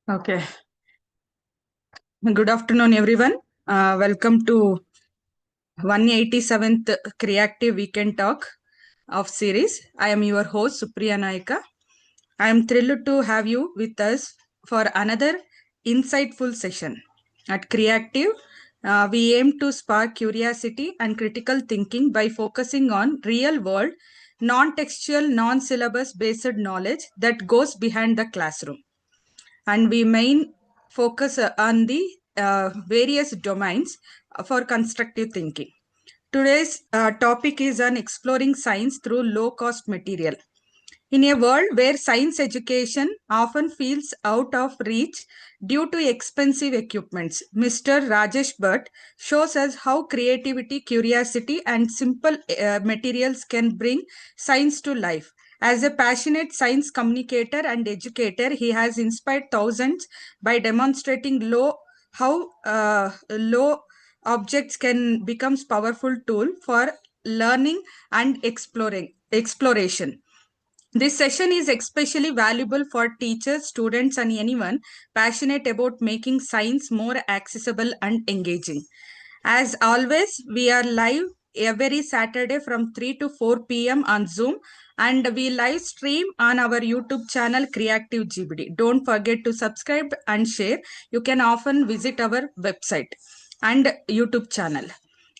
Okay. Good afternoon, everyone. Welcome to 187th Creative Weekend Talk of series. I am your host, Supriya Naika. I am thrilled to have you with us for another insightful session. At Creative, we aim to spark curiosity and critical thinking by focusing on real world, non textual, non syllabus based knowledge that goes behind the classroom. And we main focus on the various domains for constructive thinking. Today's topic is on exploring science through low cost material. In a world where science education often feels out of reach due to expensive equipments, Mr. Rajesh Bhatt shows us how creativity, curiosity, and simple materials can bring science to life. As a passionate science communicator and educator, he has inspired thousands by demonstrating how low objects can become powerful tool for learning and exploration. This session is especially valuable for teachers, students, and anyone passionate about making science more accessible and engaging. As always, we are live every Saturday from 3 to 4 p.m. on Zoom, and we live stream on our YouTube channel Creative GBD. Don't forget to subscribe and share. You can often visit our website and YouTube channel.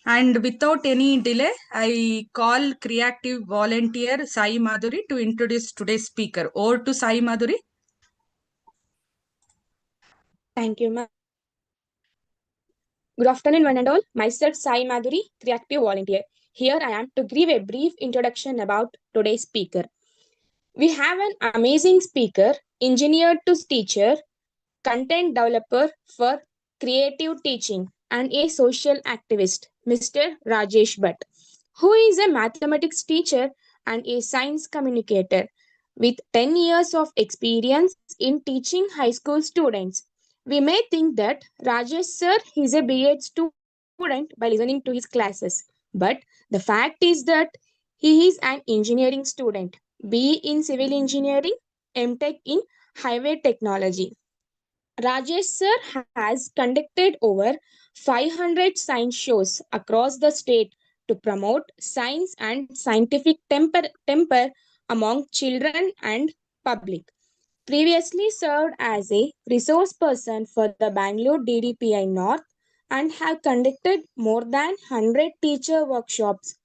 And without any delay, I call creative volunteer Sai Madhuri to introduce today's speaker. Over to Sai Madhuri. Thank you, ma'am. Good afternoon, one and all. Myself, Sai Madhuri, Creative Volunteer. Here I am to give a brief introduction about today's speaker. We have an amazing speaker, engineer to teacher, content developer for creative teaching, and a social activist, Mr. Rajesh Bhatt, who is a mathematics teacher and a science communicator with 10 years of experience in teaching high school students. We may think that Rajesh sir is a B.Ed student by listening to his classes, but the fact is that he is an engineering student, B in civil engineering, MTech in highway technology. Rajesh sir has conducted over 500 science shows across the state to promote science and scientific temper among children and public. Previously served as a resource person for the Bangalore DDPI North and have conducted more than 100 teacher workshops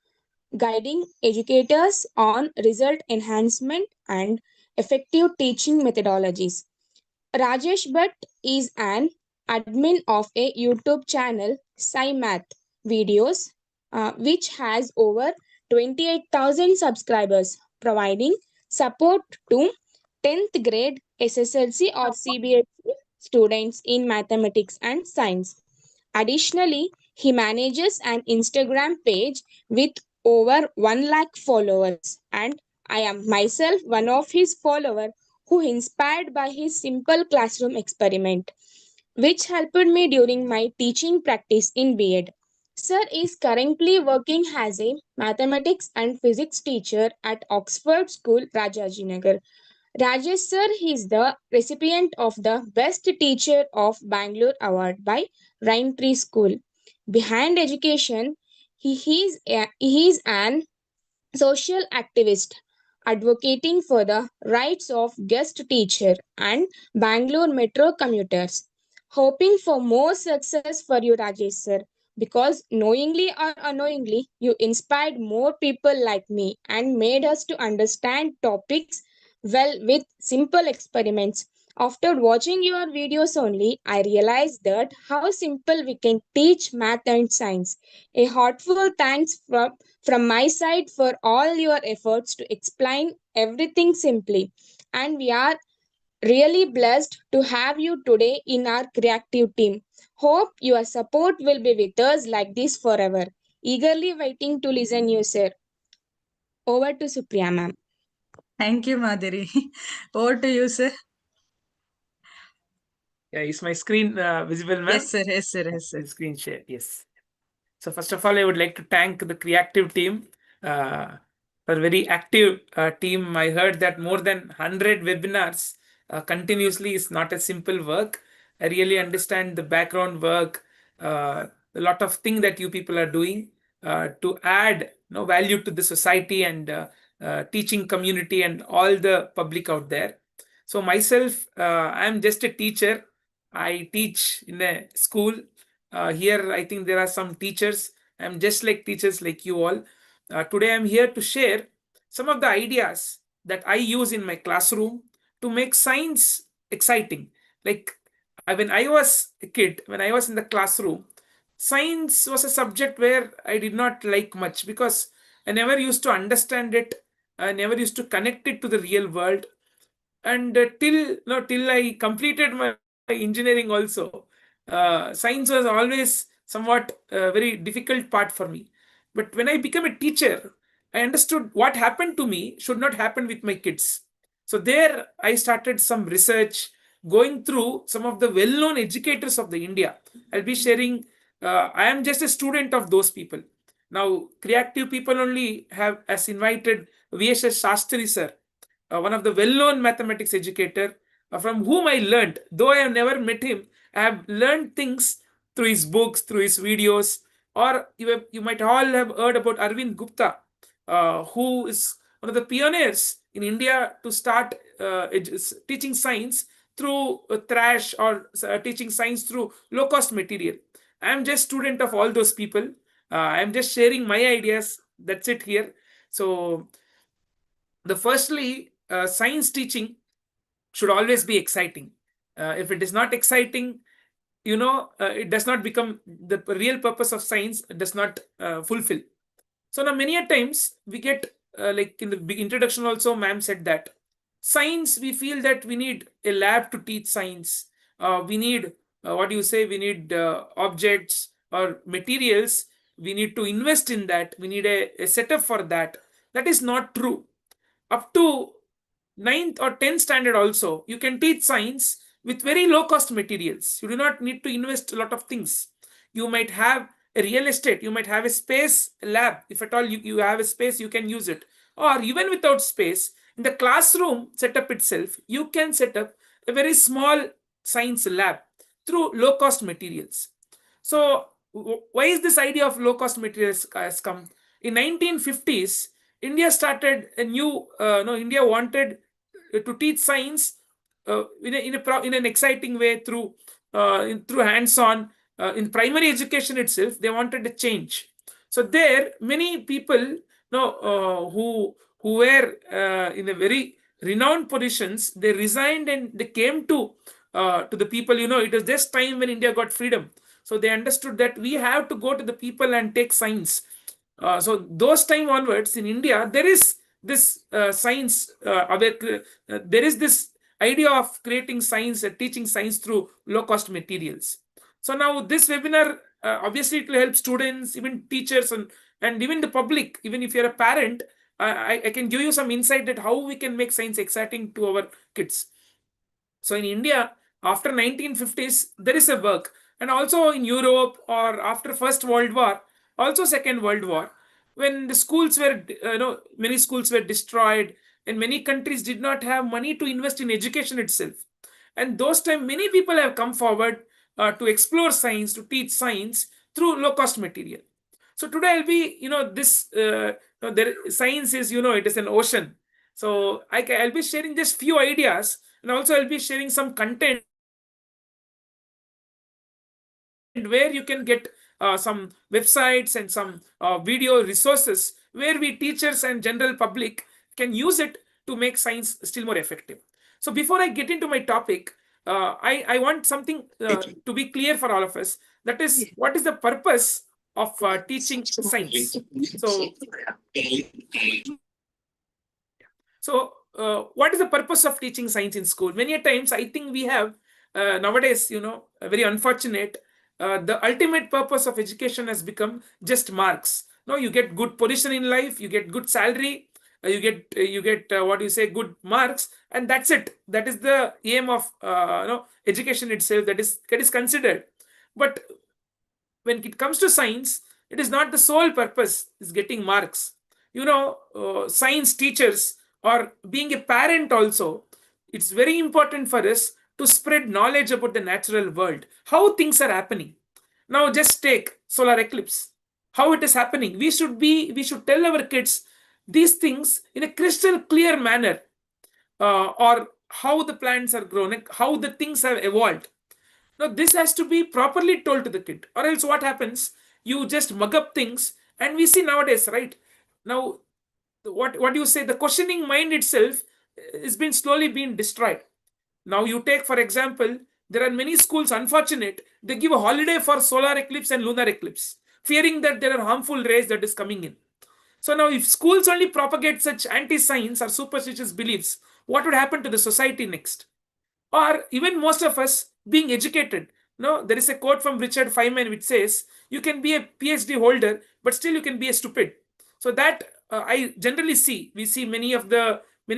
guiding educators on result enhancement and effective teaching methodologies. Rajesh Bhatt is an admin of a YouTube channel, SciMath Videos, which has over 28,000 subscribers, providing support to 10th grade SSLC or CBSE students in mathematics and science. Additionally, he manages an Instagram page with over 1 lakh followers, and I am myself one of his followers who inspired by his simple classroom experiment, which helped me during my teaching practice in B.Ed. Sir is currently working as a mathematics and physics teacher at Oxford School, Rajajinagar. Rajesh sir is the recipient of the Best Teacher of Bangalore Award by Raintree School. Behind education, he is an social activist advocating for the rights of guest teacher and Bangalore metro commuters. Hoping for more success for you, Rajesh sir, because knowingly or unknowingly, you inspired more people like me and made us to understand topics well with simple experiments. After watching your videos only, I realized that how simple we can teach math and science. A heartful thanks from my side for all your efforts to explain everything simply. And we are really blessed to have you today in our creative team. Hope your support will be with us like this forever. Eagerly waiting to listen you, sir. Over to Supriya, ma'am. Thank you, Madhuri. Over to you, sir. Yeah, is my screen visible, ma'am? Yes, sir. Yes, sir. Yes, sir. Screen share, yes. So first of all, I would like to thank the creative team for very active team. I heard that more than 100 webinars continuously is not a simple work. I really understand the background work, a lot of things that you people are doing to add value to the society and teaching community and all the public out there. So myself, I'm just a teacher. I teach in a school. Here, I think there are some teachers. I'm just like teachers like you all. Today, I'm here to share some of the ideas that I use in my classroom to make science exciting. Like when I was a kid, when I was in the classroom, science was a subject where I did not like much because I never used to understand it. I never used to connect it to the real world. And till I completed my engineering also, science was always somewhat a very difficult part for me. But when I became a teacher, I understood what happened to me should not happen with my kids. So there I started some research, going through some of the well-known educators of the India. I'll be sharing. I am just a student of those people. Now, creative people only have as invited VSS Shastri sir, one of the well-known mathematics educator, from whom I learned. Though I have never met him, I have learned things through his books, through his videos. Or you might all have heard about Arvind Gupta, who is one of the pioneers in India to start teaching science through trash, or teaching science through low-cost material. I am just student of all those people. I am just sharing my ideas. That's it here. So the firstly, science teaching should always be exciting. If it is not exciting, it does not become the real purpose of science, does not fulfill. So now many a times we get like in the big introduction also, ma'am said that science, we feel that we need a lab to teach science. We need what do you say? We need objects or materials. We need to invest in that. We need a setup for that. That is not true. Up to 9th or 10th standard also, you can teach science with very low cost materials. You do not need to invest a lot of things. You might have a real estate, you might have a space, a lab. If at all you have a space, you can use it. Or even without space, in the classroom setup itself, you can set up a very small science lab through low cost materials. So why is this idea of low cost materials has come? In 1950s, India started a new, India wanted to teach science in an exciting way through hands-on. In primary education itself, they wanted a change. So there, many people who were in a very renowned positions, they resigned and they came to the people. It was just time when India got freedom. So they understood that we have to go to the people and take science. So those time onwards in India, there is this science, there is this idea of creating science, teaching science through low-cost materials. So now this webinar, obviously it will help students, even teachers, and even the public. Even if you're a parent, I can give you some insight that how we can make science exciting to our kids. So in India, after 1950s, there is a work. And also in Europe, or after First World War, also Second World War, when the schools were, many schools were destroyed, and many countries did not have money to invest in education itself. And those time, many people have come forward to explore science, to teach science through low-cost material. So today I'll be, science is, it is an ocean. So I'll be sharing just few ideas, and also I'll be sharing some content where you can get some websites and some video resources where we teachers and general public can use it to make science still more effective. So before I get into my topic, I want something to be clear for all of us. That is, what is the purpose of teaching science? So what is the purpose of teaching science in school? Many a times I think we have nowadays, very unfortunate. The ultimate purpose of education has become just marks. No, you get good position in life, you get good salary, you get what you say, good marks, and that's it. That is the aim of education itself. That is considered. But when it comes to science, it is not the sole purpose is getting marks. Science teachers or being a parent also, it's very important for us to spread knowledge about the natural world, how things are happening. Now just take solar eclipse, how it is happening. We should tell our kids these things in a crystal clear manner, or how the plants are grown, like how the things have evolved. Now this has to be properly told to the kid, or else what happens? You just mug up things, and we see nowadays, right? Now, what do you say? The questioning mind itself is been slowly being destroyed. Now you take, for example, there are many schools, unfortunate, they give a holiday for solar eclipse and lunar eclipse, fearing that there are harmful rays that is coming in. So now if schools only propagate such anti-science or superstitious beliefs, what would happen to the society next? Or even most of us being educated. No, there is a quote from Richard Feynman which says, you can be a PhD holder, but still you can be a stupid. So that I generally see, we see many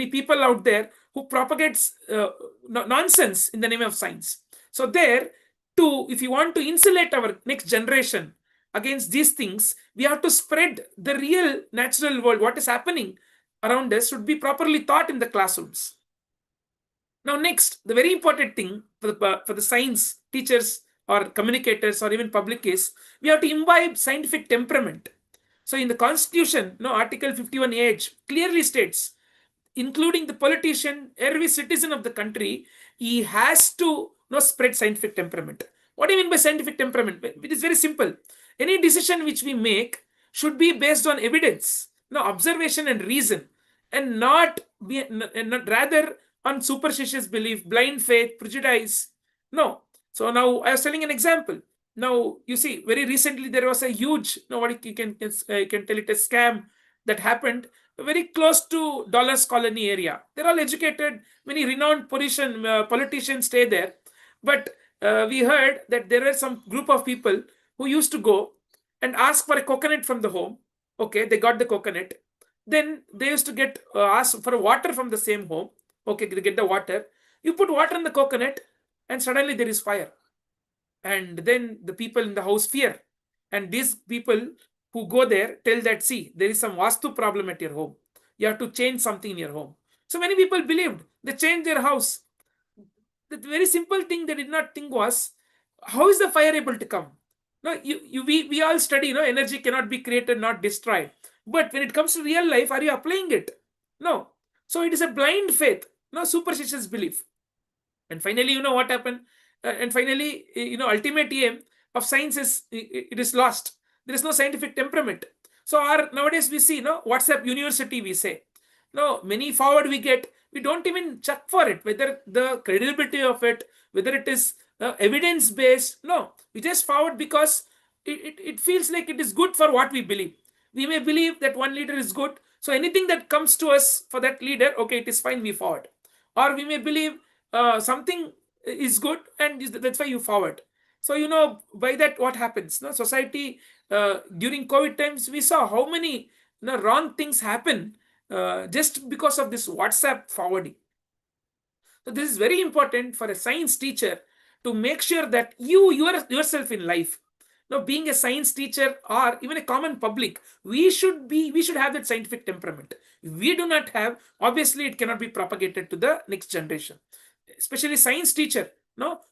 people out there who propagates nonsense in the name of science. So there, if you want to insulate our next generation against these things, we have to spread the real natural world. What is happening around us should be properly taught in the classrooms. Now next, the very important thing for the science teachers or communicators or even public is, we have to imbibe scientific temperament. So in the Constitution, Article 51H clearly states, including the politician, every citizen of the country, he has to spread scientific temperament. What do you mean by scientific temperament? It is very simple. Any decision which we make should be based on evidence, observation and reason, and not rather on superstitious belief, blind faith, prejudice. No. So now I was telling an example. Now you see, very recently there was a huge, what you can tell it a scam that happened very close to Dollars Colony area. They're all educated, many renowned politicians stay there. But we heard that there were some group of people who used to go and ask for a coconut from the home. Okay, they got the coconut. Then they used to get ask for water from the same home. Okay, they get the water. You put water in the coconut, and suddenly there is fire. And then the people in the house fear. And these people who go there tell that, see, there is some vastu problem at your home. You have to change something in your home. So many people believed. They changed their house. The very simple thing they did not think was, how is the fire able to come? No, we all study, energy cannot be created, not destroyed. But when it comes to real life, are you applying it? No. So it is a blind faith, superstitious belief. And finally, what happened? And finally, ultimate aim of science is, it is lost. There is no scientific temperament. So nowadays we see, WhatsApp University, we say. No, many forward we get, we don't even check for it, whether the credibility of it, whether it is evidence-based. No, we just forward because it feels like it is good for what we believe. We may believe that one leader is good, so anything that comes to us for that leader, okay, it is fine, we forward. Or we may believe something is good, and that's why you forward. So by that what happens? Society during COVID times, we saw how many wrong things happen just because of this WhatsApp forwarding. So this is very important for a science teacher to make sure that you yourself in life, being a science teacher or even a common public, we should have that scientific temperament. If we do not have, obviously it cannot be propagated to the next generation. Especially science teacher,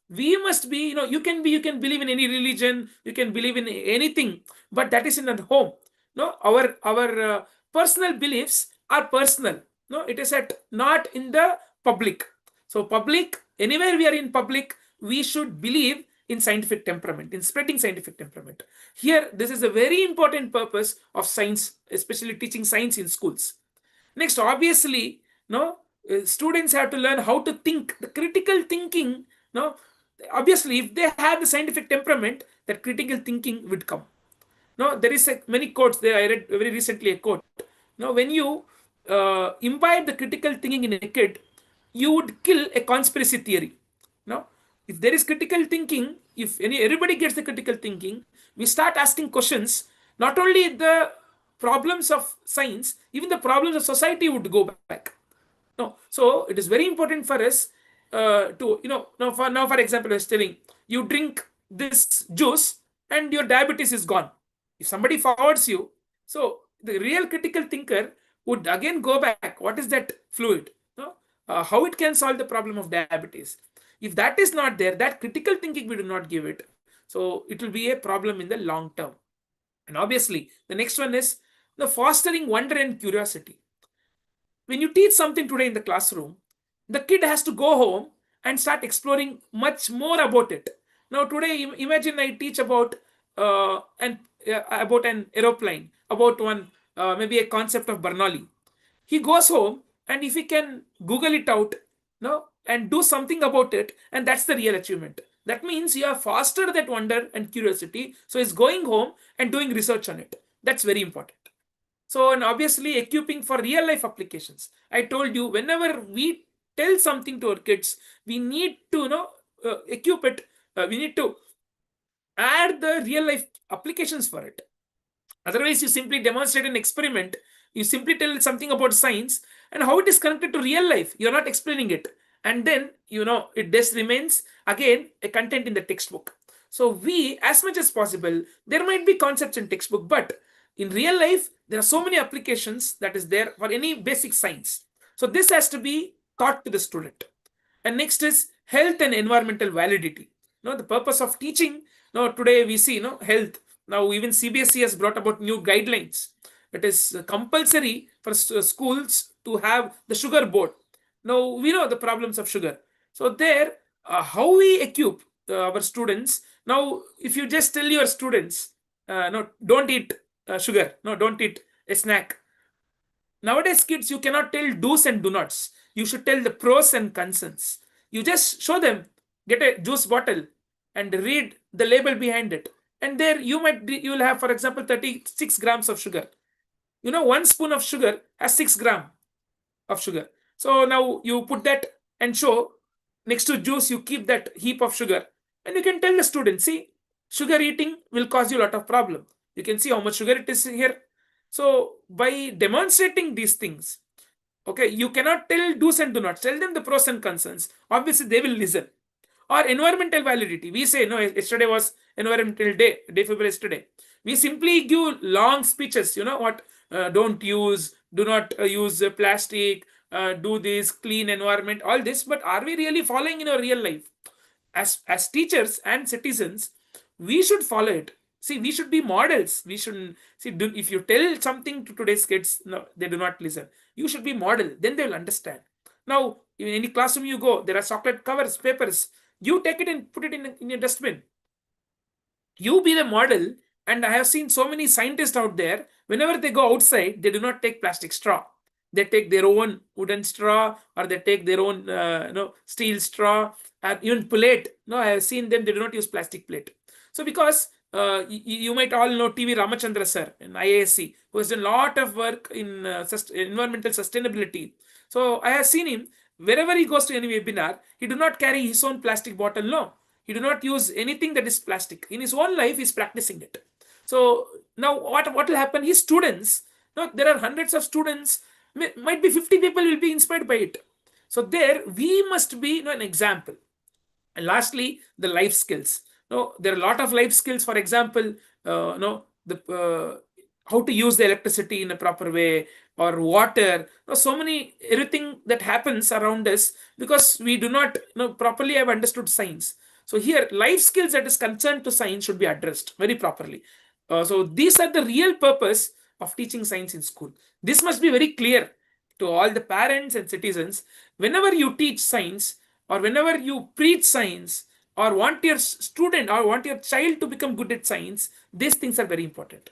we must be, you can believe in any religion, you can believe in anything, but that is in the home. Our personal beliefs are personal. It is not in the public. So public, anywhere we are in public, we should believe in scientific temperament, in spreading scientific temperament. Here, this is a very important purpose of science, especially teaching science in schools. Next, obviously, students have to learn how to think, the critical thinking. Obviously, if they have the scientific temperament, that critical thinking would come. There is many quotes there. I read very recently a quote. When you imbibe the critical thinking in a kid, you would kill a conspiracy theory. If there is critical thinking, if everybody gets the critical thinking, we start asking questions. Not only the problems of science, even the problems of society would go back. So it is very important for us to, for example, I was telling, you drink this juice and your diabetes is gone. If somebody forwards you, so the real critical thinker would again go back. What is that fluid? how it can solve the problem of diabetes. If that is not there, that critical thinking we do not give it, so it will be a problem in the long term. And obviously, the next one is the fostering wonder and curiosity. When you teach something today in the classroom, the kid has to go home and start exploring much more about it. Now, today, imagine I teach about about an aeroplane, about one maybe a concept of Bernoulli. He goes home, and if he can Google it out, no, and do something about it, and that's the real achievement. That means you have fostered that wonder and curiosity. So he's going home and doing research on it. That's very important. So, and obviously equipping for real life applications. I told you, whenever we tell something to our kids, we need to equip it. We need to add the real life applications for it. Otherwise, you simply demonstrate an experiment. You simply tell something about science and how it is connected to real life. You're not explaining it. And then, it just remains again a content in the textbook. So we, as much as possible, there might be concepts in textbook, but in real life, there are so many applications that is there for any basic science. So this has to be taught to the student. And next is health and environmental validity. The purpose of teaching. Today we see health. Now even CBSE has brought about new guidelines. It is compulsory for schools to have the sugar board. Now we know the problems of sugar. So there, how we equip our students. Now, if you just tell your students, no, don't eat sugar. No, don't eat a snack. Nowadays, kids, you cannot tell do's and do nots. You should tell the pros and cons. You just show them, get a juice bottle and read the label behind it. And there you will have, for example, 36 grams of sugar. 1 spoon of sugar has 6 grams of sugar. So now you put that and show next to juice, you keep that heap of sugar. And you can tell the student, see, sugar eating will cause you a lot of problem. You can see how much sugar it is here. So by demonstrating these things, okay, you cannot tell do's and do nots. Tell them the pros and cons. Obviously, they will listen. Or environmental validity. We say, no, yesterday was environmental day before yesterday. We simply give long speeches, what, don't use, do not use plastic, do this, clean environment, all this. But are we really following in our real life? As teachers and citizens, we should follow it. See, we should be models. We shouldn't see if you tell something to today's kids, no, they do not listen. You should be model. Then they will understand. Now, in any classroom you go, there are chocolate covers, papers. You take it and put it in your dustbin. You be the model. And I have seen so many scientists out there. Whenever they go outside, they do not take plastic straw. They take their own wooden straw, or they take their own steel straw, and even plate. I have seen them. They do not use plastic plate. So because you might all know TV Ramachandra sir in IISc, who has done a lot of work in environmental sustainability. So I have seen him. Wherever he goes to any webinar, he do not carry his own plastic bottle. No, he do not use anything that is plastic. In his own life, he's practicing it. So now what will happen? His students, there are hundreds of students, might be 50 people will be inspired by it. So there we must be an example. And lastly, the life skills. There are a lot of life skills. For example, how to use the electricity in a proper way, or water. So many, everything that happens around us, because we do not properly have understood science. So here, life skills that is concerned to science should be addressed very properly. So these are the real purpose of teaching science in school. This must be very clear to all the parents and citizens. Whenever you teach science, or whenever you preach science, or want your student or want your child to become good at science, these things are very important.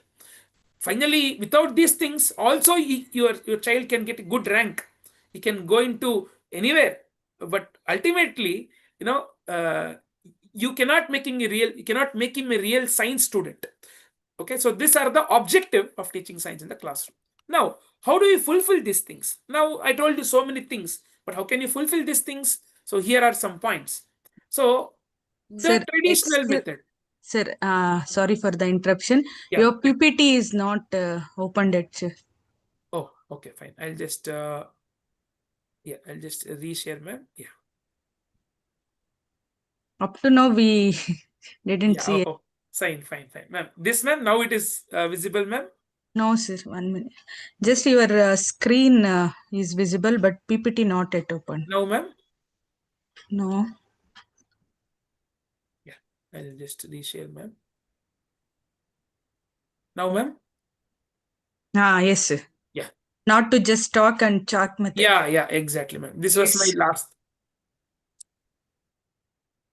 Finally, without these things, also your child can get a good rank. He can go into anywhere, but ultimately, you cannot make him a real science student. Okay, so these are the objective of teaching science in the classroom. Now, how do you fulfill these things? Now, I told you so many things, but how can you fulfill these things? So here are some points. So the Sir, traditional method. Sir, sorry for the interruption. Yeah. Your PPT is not opened yet, sir. Oh, okay, fine. I'll just reshare, ma'am. Yeah. Up to now, we didn't see it. Fine, ma'am. This, ma'am, now it is visible, ma'am. No, sir. 1 minute. Just your screen is visible, but PPT not yet open. Now, ma'am? No. Yeah, I'll just reshare, ma'am. Now, ma'am? Yes, sir. Yeah. Not to just talk and chalk method. Yeah, exactly, ma'am. This was my Yes. last.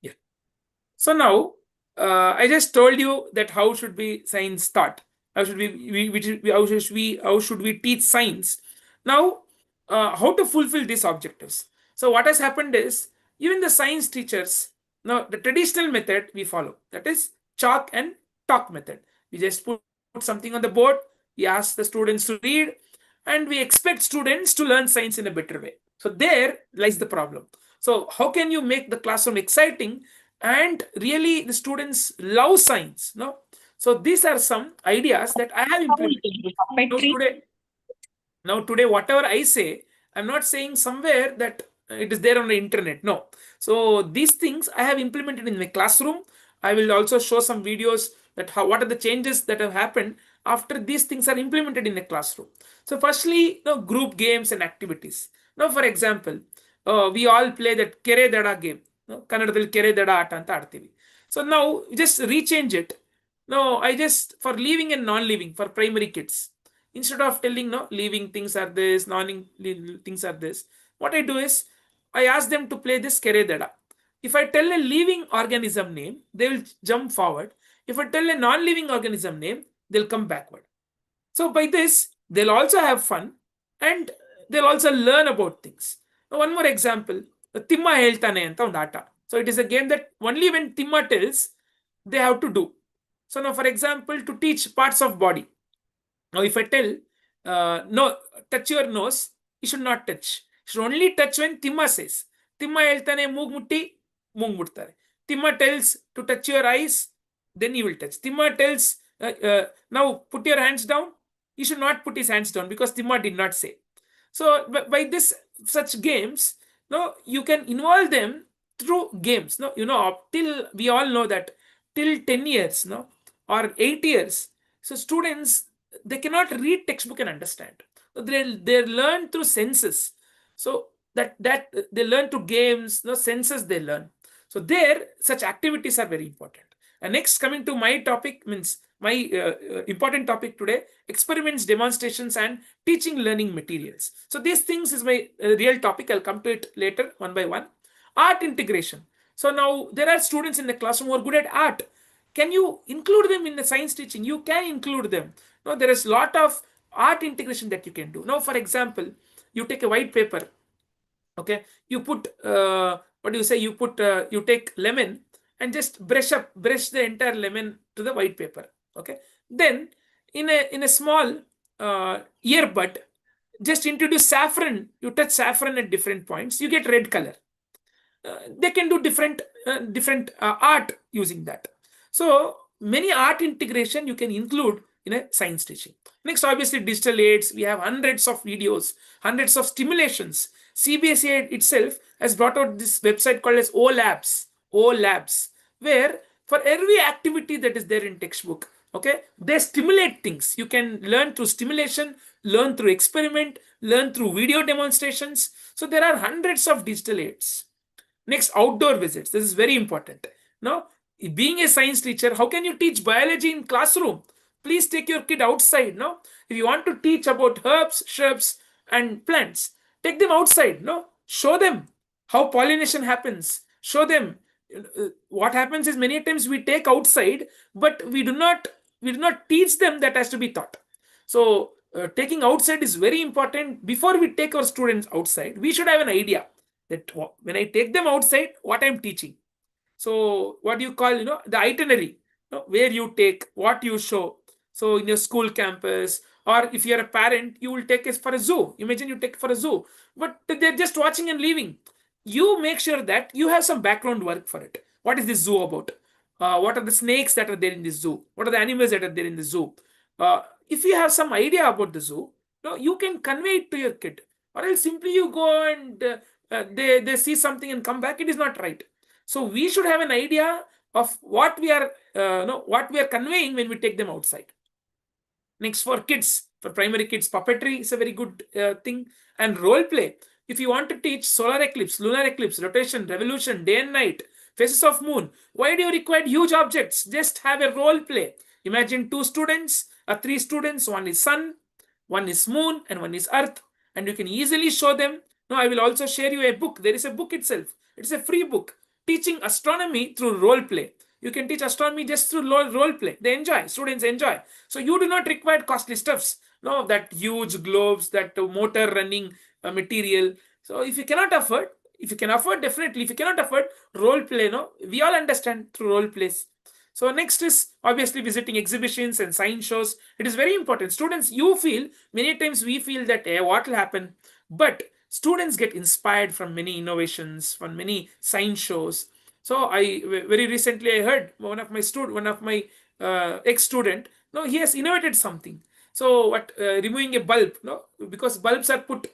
Yeah. So now, I just told you that how should be science taught? How should how should we teach science? Now, how to fulfill these objectives? So what has happened is, even the science teachers, now the traditional method we follow, that is chalk and talk method. We just put something on the board, we ask the students to read, and we expect students to learn science in a better way. So there lies the problem. So how can you make the classroom exciting and really the students love science? No, so these are some ideas that I have implemented. Now today, whatever I say, I'm not saying somewhere that it is there on the internet. No. So these things I have implemented in my classroom. I will also show some videos that what are the changes that have happened after these things are implemented in a classroom. So firstly, group games and activities. Now, for example, we all play that Kere Dada game. Kannadadalli Kere Dada Aata anta ಆಡ್ತೀವಿ. So now just rechange it. No, I just for leaving and non-leaving for primary kids. Instead of telling no leaving things are this, non-leaving things are this, what I do is I ask them to play this Kere Dada. If I tell a living organism name, they will jump forward. If I tell a non-living organism name, they'll come backward. So by this, they'll also have fun and they'll also learn about things. Now, one more example, Timma Heltane anta ಒಂದು ಆಟ. So it is a game that only when Timma tells, they have to do. So now, for example, to teach parts of body. Now, if I tell, no, touch your nose, you should not touch. You should only touch when Timma says. Timma ಹೇಳ್ತಾನೆ ಮೂಗ್ ಮುಟ್ಟಿ, ಮೂಗ್ ಮುಟ್ತಾರೆ. Timma tells to touch your eyes, then you will touch. Timma tells, now put your hands down, he should not put his hands down because Timma did not say. So by this such games, no, you can involve them through games. No, till we all know that till 10 years, no, or 8 years, so students, they cannot read textbook and understand. So they learn through senses. So that they learn through games, no, senses they learn. So there such activities are very important. And next, coming to my topic, means my important topic today, experiments, demonstrations and teaching learning materials. So these things is my real topic. I'll come to it later one by one. Art integration. So now there are students in the classroom who are good at art. Can you include them in the science teaching? You can include them. Now there is a lot of art integration that you can do. Now, for example, you take a white paper, okay, you put what do you say, you take lemon and just brush the entire lemon to the white paper, okay, then in a small earbud, just introduce saffron. You touch saffron at different points, you get red color. They can do different art using that. So many art integration you can include in a science teaching. Next, obviously, digital aids. We have hundreds of videos, hundreds of stimulations. CBSE itself has brought out this website called as OLabs, where for every activity that is there in textbook, okay, they stimulate things. You can learn through stimulation, learn through experiment, learn through video demonstrations. So there are hundreds of digital aids. Next, outdoor visits. This is very important. Now, being a science teacher, how can you teach biology in classroom? Please take your kid outside. No, if you want to teach about herbs, shrubs and plants, take them outside. No, show them how pollination happens. Show them what happens is many times we take outside, but we do not teach them that has to be taught. So taking outside is very important. Before we take our students outside, we should have an idea that when I take them outside, what I'm teaching. So what do you call, the itinerary, where you take, what you show. So in your school campus, or if you're a parent, you will take us for a zoo. Imagine you take for a zoo, but they're just watching and leaving. You make sure that you have some background work for it. What is this zoo about? What are the snakes that are there in this zoo? What are the animals that are there in the zoo? If you have some idea about the zoo, you can convey it to your kid. Or else simply you go and they see something and come back. It is not right. So we should have an idea of what we are conveying when we take them outside. Next, for kids, for primary kids, puppetry is a very good thing. And role play. If you want to teach solar eclipse, lunar eclipse, rotation, revolution, day and night, phases of moon, why do you require huge objects? Just have a role play. Imagine 2 students or 3 students, one is sun, one is moon, and one is earth, and you can easily show them. Now, I will also share you a book. There is a book itself. It's a free book teaching astronomy through role play. You can teach astronomy just through role play. They enjoy, students enjoy. So you do not require costly stuffs. No, that huge globes, that motor running material. So if you cannot afford, if you can afford, definitely. If you cannot afford, role play. No, we all understand through role plays. So next is obviously visiting exhibitions and science shows. It is very important. Students, you feel, many times we feel that what will happen, but students get inspired from many innovations, from many science shows. So I very recently I heard one of my ex-student, no, he has innovated something. So what, removing a bulb, no, because bulbs are put,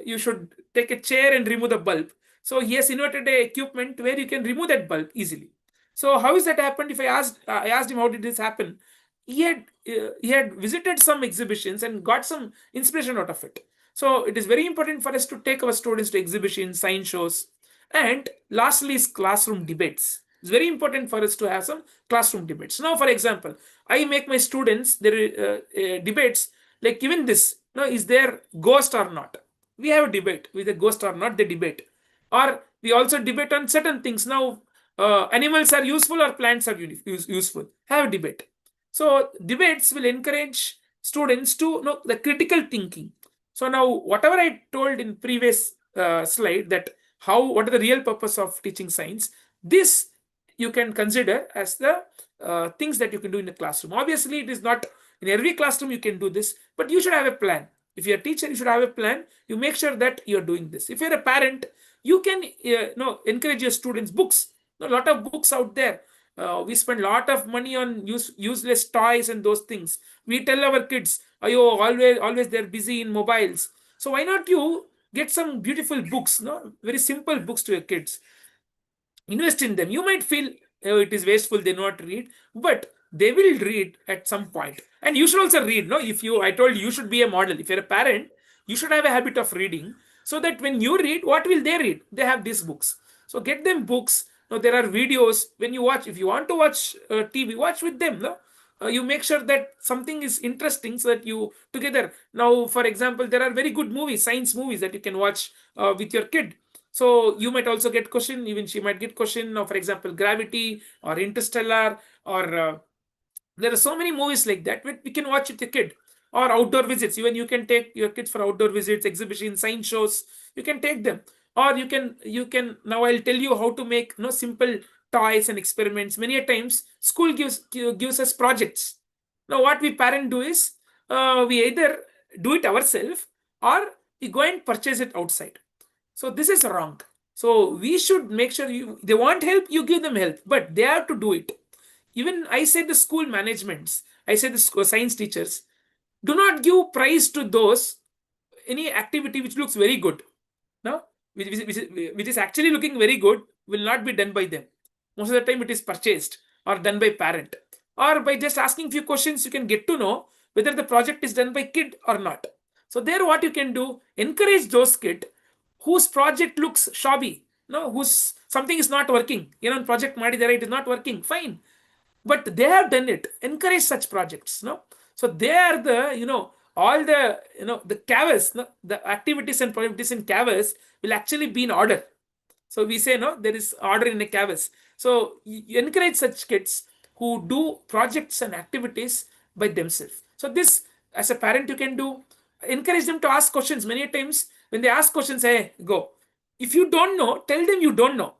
you should take a chair and remove the bulb. So he has innovated a equipment where you can remove that bulb easily. So how is that happened? If I asked him how did this happen, he had visited some exhibitions and got some inspiration out of it. So it is very important for us to take our students to exhibitions, science shows. And lastly is classroom debates. It's very important for us to have some classroom debates. Now, for example, I make my students their debates like even this. No, is there ghost or not? We have a debate with a ghost or not. They debate, or we also debate on certain things. Now, animals are useful or plants are useful. Have a debate. So debates will encourage students to know the critical thinking. So now, whatever I told in previous slide, that what are the real purpose of teaching science, this you can consider as the things that you can do in the classroom. Obviously, it is not in every classroom you can do this, but you should have a plan. If you're a teacher, you should have a plan. You make sure that you're doing this. If you're a parent, you can encourage your students. Books, a lot of books out there. We spend a lot of money on useless toys and those things. We tell our kids, "Ayo, always they're busy in mobiles." So why not you get some beautiful books, no, very simple books to your kids. Invest in them. You might feel it is wasteful, they not read, but they will read at some point. And you should also read. No, I told you should be a model. If you're a parent, you should have a habit of reading, so that when you read, what will they read? They have these books. So get them books. Now there are videos. When you watch, if you want to watch TV, watch with them. No, you make sure that something is interesting, so that you together. Now, for example, there are very good movies, science movies, that you can watch with your kid. So you might also get question, even she might get question of, for example, Gravity or Interstellar, or there are so many movies like that we can watch with your kid. Or outdoor visits. Even you can take your kids for outdoor visits, exhibitions, science shows. You can take them. Or you can now I'll tell you how to make simple toys and experiments. Many a times school gives us projects. Now what we parent do is we either do it ourselves, or we go and purchase it outside. So this is wrong. So we should make sure they want help, you give them help, but they have to do it. Even I say the school managements, I say the science teachers, do not give prize to those any activity which looks very good. No, which is actually looking very good will not be done by them. Most of the time it is purchased or done by parent, or by just asking few questions you can get to know whether the project is done by kid or not. So there what you can do, encourage those kids whose project looks shabby, whose something is not working. Project Madidara, it is not working, fine, but they have done it. Encourage such projects. So they are the all the the CAVAS, the activities and projects in CAVAS will actually be in order. So we say there is order in a CAVAS. So you encourage such kids who do projects and activities by themselves. So this, as a parent, you can do. Encourage them to ask questions. Many times when they ask questions, hey, go. If you don't know, tell them you don't know.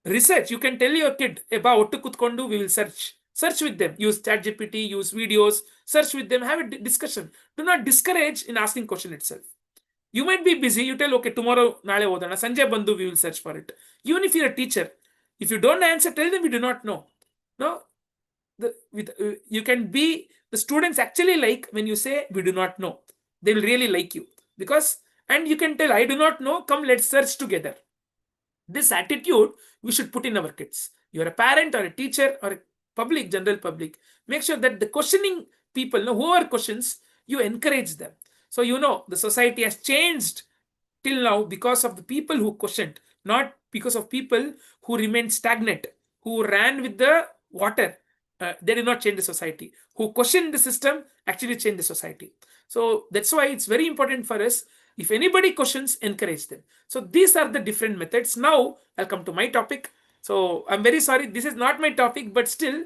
Research. You can tell your kid about Kutkondu, we will search. Search with them. Use ChatGPT, use videos, search with them, have a discussion. Do not discourage in asking question itself. You might be busy. You tell, okay, tomorrow, Nale Odana, Sanjay Bandhu, we will search for it. Even if you're a teacher, if you don't answer, tell them you do not know. No, you can be, the students actually like when you say we do not know. They will really like you, because, and you can tell, I do not know, come let's search together. This attitude we should put in our kids. You're a parent or a teacher or a general public, make sure that the questioning people, whoever questions, you encourage them. So the society has changed till now because of the people who questioned, not because of people who remained stagnant, who ran with the water. They did not change the society. Who questioned the system actually changed the society. So that's why it's very important for us. If anybody questions, encourage them. So these are the different methods. Now I'll come to my topic. So I'm very sorry, this is not my topic, but still,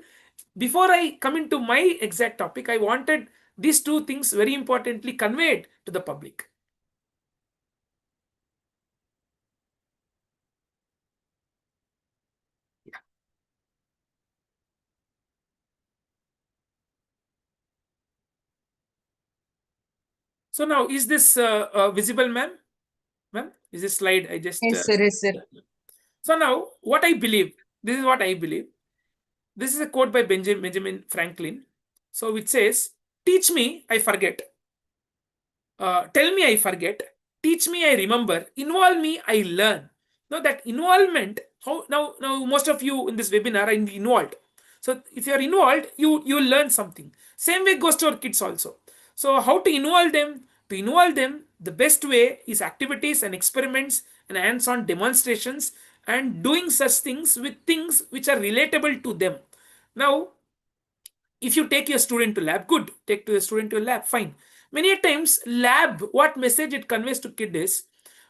before I come into my exact topic, I wanted these two things very importantly conveyed to the public. So now, is this visible, ma'am? Ma'am, is this slide? I just. Yes, sir. Yes, sir. So now, what I believe, this is what I believe. This is a quote by Benjamin Franklin. So it says, "Teach me, I forget. Tell me, I forget. Teach me, I remember. Involve me, I learn." Now that involvement, now most of you in this webinar are involved. So if you are involved, you will learn something. Same way goes to our kids also. So how to involve them? To involve them, the best way is activities and experiments and hands-on demonstrations and doing such things with things which are relatable to them. Now, if you take your student to lab, good. Take the student to a lab, fine. Many times, lab, what message it conveys to kid is,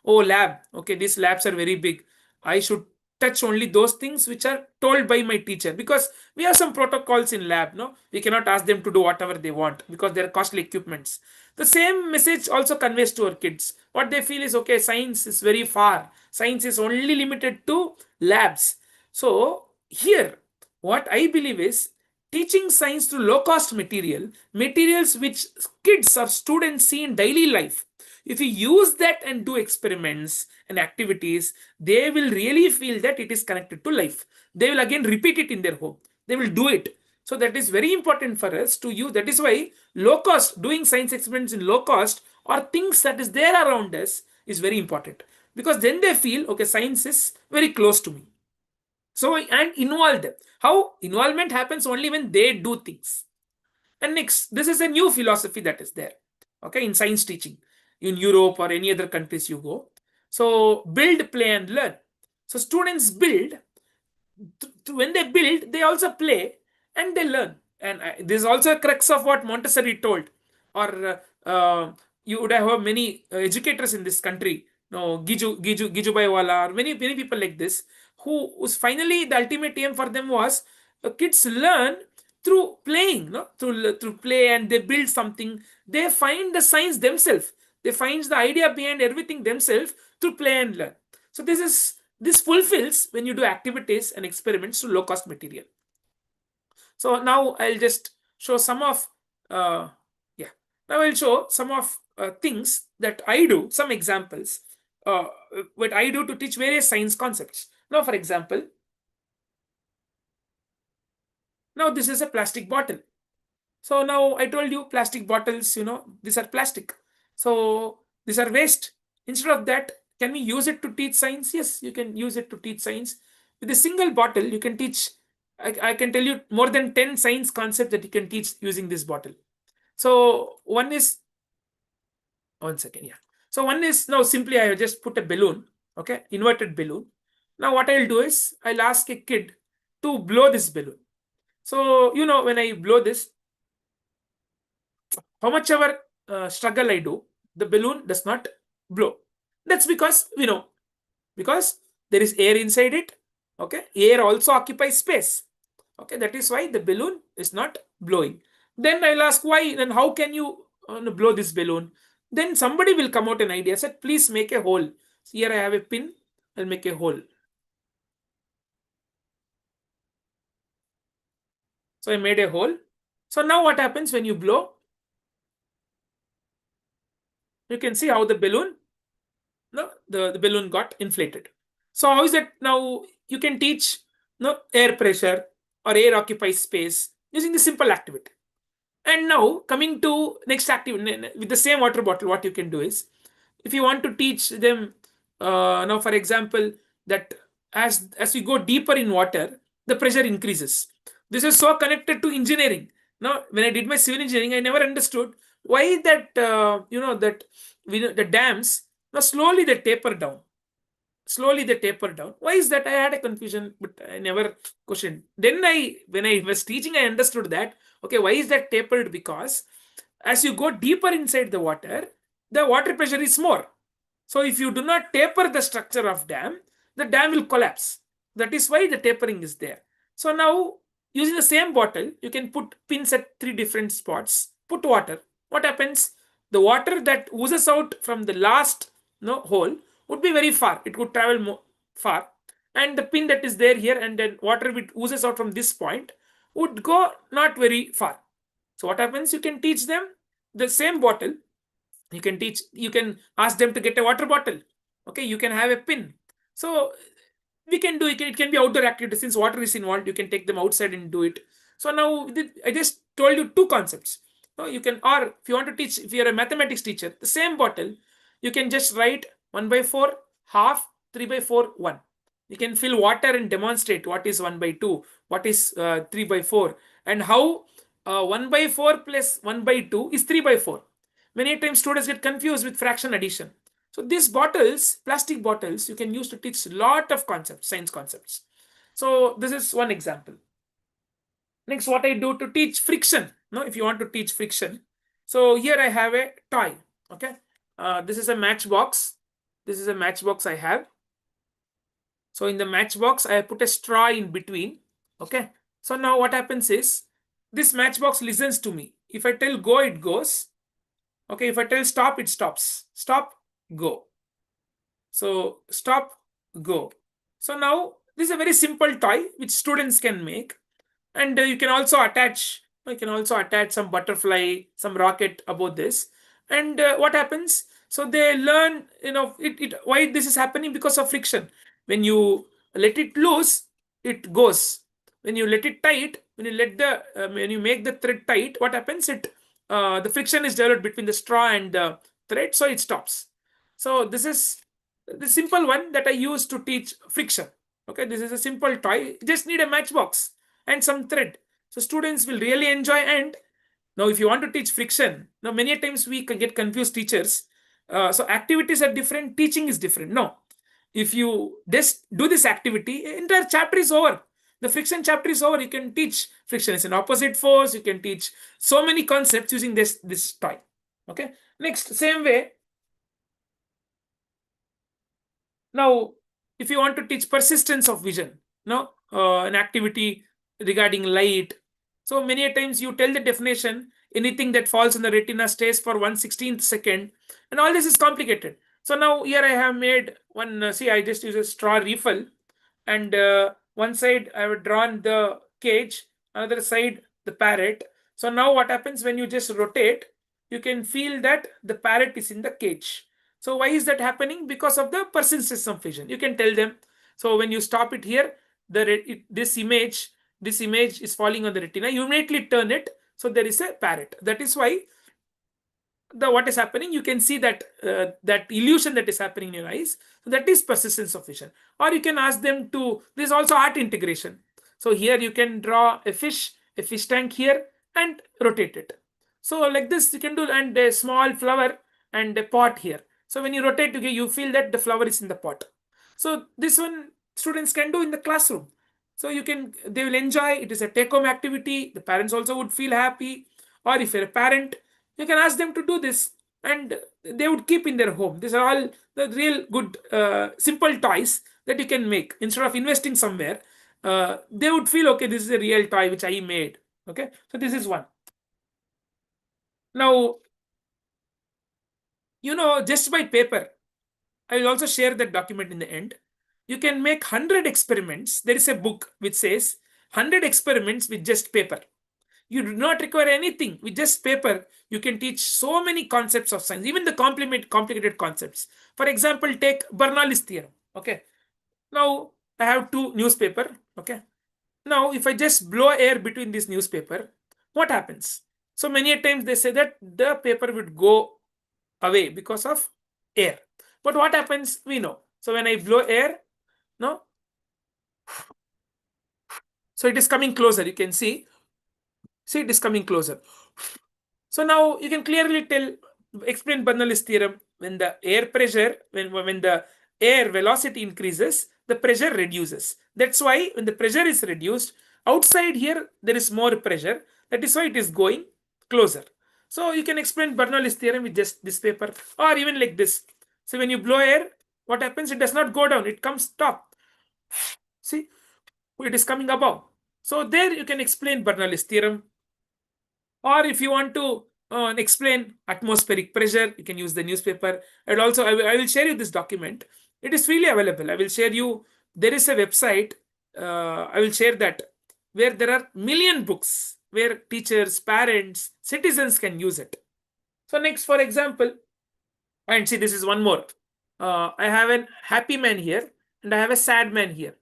oh, lab, okay, these labs are very big. I should touch only those things which are told by my teacher, because we have some protocols in lab. No, we cannot ask them to do whatever they want because they're costly equipments. The same message also conveys to our kids. What they feel is, okay, science is very far. Science is only limited to labs. So here, what I believe is, teaching science through low-cost materials which kids or students see in daily life. If you use that and do experiments and activities, they will really feel that it is connected to life. They will again repeat it in their home. They will do it. So that is very important for us to use. That is why low cost, doing science experiments in low cost or things that is there around us is very important. Because then they feel, okay, science is very close to me. So, and involve them. How involvement happens only when they do things. And next, this is a new philosophy that is there, okay, in science teaching in Europe or any other countries you go. So build, play, and learn. So students build. When they build, they also play and they learn. And this is also a crux of what Montessori told. Or you would have many educators in this country, Gijubai Wala, or many people like this, who was finally the ultimate aim for them was kids learn through playing, through play, and they build something. They find the science themselves. They find the idea behind everything themselves through play and learn. So this fulfills when you do activities and experiments to low-cost material. So now I'll just show some of now I'll show some of things that I do, some examples what I do to teach various science concepts. Now, for example, now this is a plastic bottle. So now I told you plastic bottles, these are plastic. So these are waste. Instead of that, can we use it to teach science? Yes, you can use it to teach science. With a single bottle, you can teach, I can tell you more than 10 science concepts that you can teach using this bottle. So one is, one second, yeah. So one is, now simply I just put a balloon, okay, inverted balloon. Now what I'll do is, I'll ask a kid to blow this balloon. So, when I blow this, how much ever struggle I do, the balloon does not blow. That's because, because there is air inside it, okay. Air also occupies space, okay. That is why the balloon is not blowing. Then I'll ask why, and how can you blow this balloon? Then somebody will come out an idea, said, please make a hole. So here I have a pin, I'll make a hole. So I made a hole. So now what happens when you blow? You can see how the balloon, the balloon got inflated. So how is it now? You can teach air pressure or air occupies space using the simple activity. And now coming to next activity with the same water bottle, what you can do is, if you want to teach them now, for example, that as we go deeper in water, the pressure increases. This is so connected to engineering. Now, when I did my civil engineering, I never understood why that the dams, now slowly they taper down. Slowly they taper down. Why is that? I had a confusion, but I never questioned. Then when I was teaching, I understood that, okay, why is that tapered? Because as you go deeper inside the water pressure is more. So if you do not taper the structure of dam, the dam will collapse. That is why the tapering is there. So now, using the same bottle, you can put pins at 3 different spots, put water. What happens? The water that oozes out from the last hole would be very far. It would travel more far. And the pin that is there here, and then water which oozes out from this point would go not very far. So what happens? You can teach them the same bottle. You can ask them to get a water bottle. Okay, you can have a pin. So we can do it can be outdoor activity. Since water is involved, you can take them outside and do it. So now I just told you 2 concepts. You can, or if you want to teach, if you're a mathematics teacher, the same bottle, you can just write 1/4, half, 3/4, 1. You can fill water and demonstrate what is 1/2, what is 3/4, and how 1/4 plus 1/2 is 3/4. Many times students get confused with fraction addition. So these bottles, plastic bottles, you can use to teach a lot of concepts, science concepts. So this is one example. Next, what I do to teach friction. If you want to teach friction. So here I have a toy. Okay. This is a matchbox. This is a matchbox I have. So in the matchbox, I put a straw in between. Okay. So now what happens is, this matchbox listens to me. If I tell go, it goes. Okay. If I tell stop, it stops. Stop, go. So stop, go. So now this is a very simple toy which students can make. And you can also attach some butterfly, some rocket above this. And what happens? So they learn, why this is happening, because of friction. When you let it loose, it goes. When you let it tight, when you make the thread tight, what happens? The friction is developed between the straw and the thread, so it stops. So this is the simple one that I use to teach friction. Okay, this is a simple toy. You just need a matchbox and some thread. So students will really enjoy. And now if you want to teach friction, now many times we can get confused teachers. So activities are different, teaching is different. No, if you just do this activity, entire chapter is over. The friction chapter is over. You can teach friction is an opposite force. You can teach so many concepts using this toy. Okay. Next, same way. Now, if you want to teach persistence of vision, an activity regarding light. So many times you tell the definition, anything that falls on the retina stays for 1/16th second, and all this is complicated. So now here I have made one, I just use a straw refill, and one side I have drawn the cage, another side the parrot. So now what happens, when you just rotate, you can feel that the parrot is in the cage. So why is that happening? Because of the persistence of vision. You can tell them. So when you stop it here, this image is falling on the retina. You immediately turn it. So there is a parrot. That is why what is happening. You can see that that illusion that is happening in your eyes. So that is persistence of vision. Or you can ask them to. This is also art integration. So here you can draw a fish tank here, and rotate it. So like this you can do, and a small flower and a pot here. So when you rotate, you feel that the flower is in the pot. So this one students can do in the classroom. So they will enjoy. It is a take-home activity. The parents also would feel happy. Or if you're a parent, you can ask them to do this, and they would keep in their home. These are all the real good, simple toys that you can make. Instead of investing somewhere, they would feel, okay, this is a real toy which I made. Okay, so this is one. Now, just by paper, I will also share that document in the end. You can make 100 experiments. There is a book which says 100 experiments with just paper. You do not require anything. With just paper, you can teach so many concepts of science, even the complicated concepts. For example, take Bernoulli's theorem. Okay. Now, I have 2 newspaper. Okay. Now, if I just blow air between this newspaper, what happens? So many times they say that the paper would go away because of air. But what happens? We know. So when I blow air, so it is coming closer. You can see See, it is coming closer. So now you can clearly explain Bernoulli's theorem. When the air pressure, when the air velocity increases, the pressure reduces. That's why when the pressure is reduced, outside here there is more pressure. That is why it is going closer. So you can explain Bernoulli's theorem with just this paper, or even like this. So when you blow air, what happens? It does not go down, it comes top. See, it is coming above. So there you can explain Bernoulli's theorem. Or if you want to explain atmospheric pressure, you can use the newspaper. And also, I will share you this document. It is freely available. I will share you. There is a website. I will share that, where there are million books where teachers, parents, citizens can use it. So next, for example, and see, this is one more. I have a happy man here and I have a sad man here.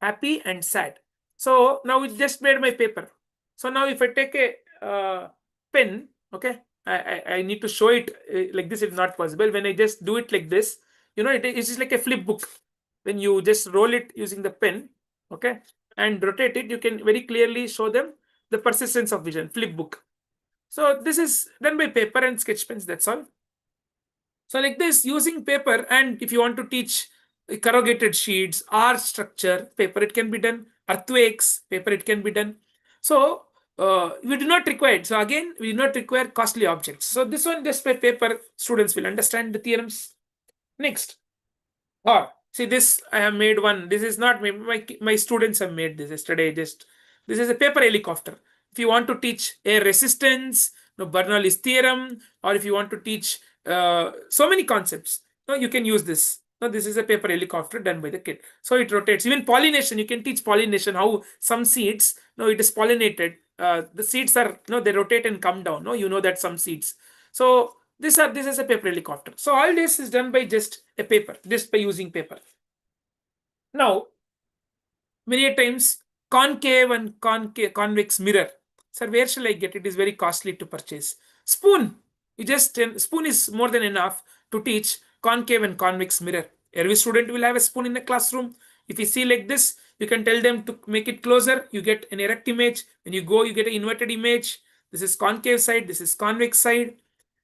Happy and sad. So now we just made my paper. So now if I take a pen, okay, I need to show it like this. It's not possible. When I just do it like this, it is like a flip book. When you just roll it using the pen, okay, and rotate it, you can very clearly show them the persistence of vision, flip book. So this is done by paper and sketch pens, that's all. So like this, using paper, and if you want to teach corrugated sheets, R structure, paper, it can be done. Earthquakes, paper, it can be done. So we do not require, so again, we do not require costly objects. So this one, just by paper, students will understand the theorems. Next, or see this, I have made one. This is not me, my students have made this yesterday. Just this is a paper helicopter. If you want to teach air resistance, Bernoulli's theorem, or if you want to teach so many concepts, you can use this. This is a paper helicopter done by the kid. So it rotates. Even pollination, you can teach pollination, how some seeds, it is pollinated. The seeds are, they rotate and come down. You know that some seeds. So this is a paper helicopter. So all this is done by just a paper, just by using paper. Now, many times concave and convex mirror. Sir, where shall I get it? It is very costly to purchase. Spoon. Spoon is more than enough to teach concave and convex mirror. Every student will have a spoon in the classroom. If you see like this, you can tell them to make it closer. You get an erect image. When you go, you get an inverted image. This is concave side. This is convex side.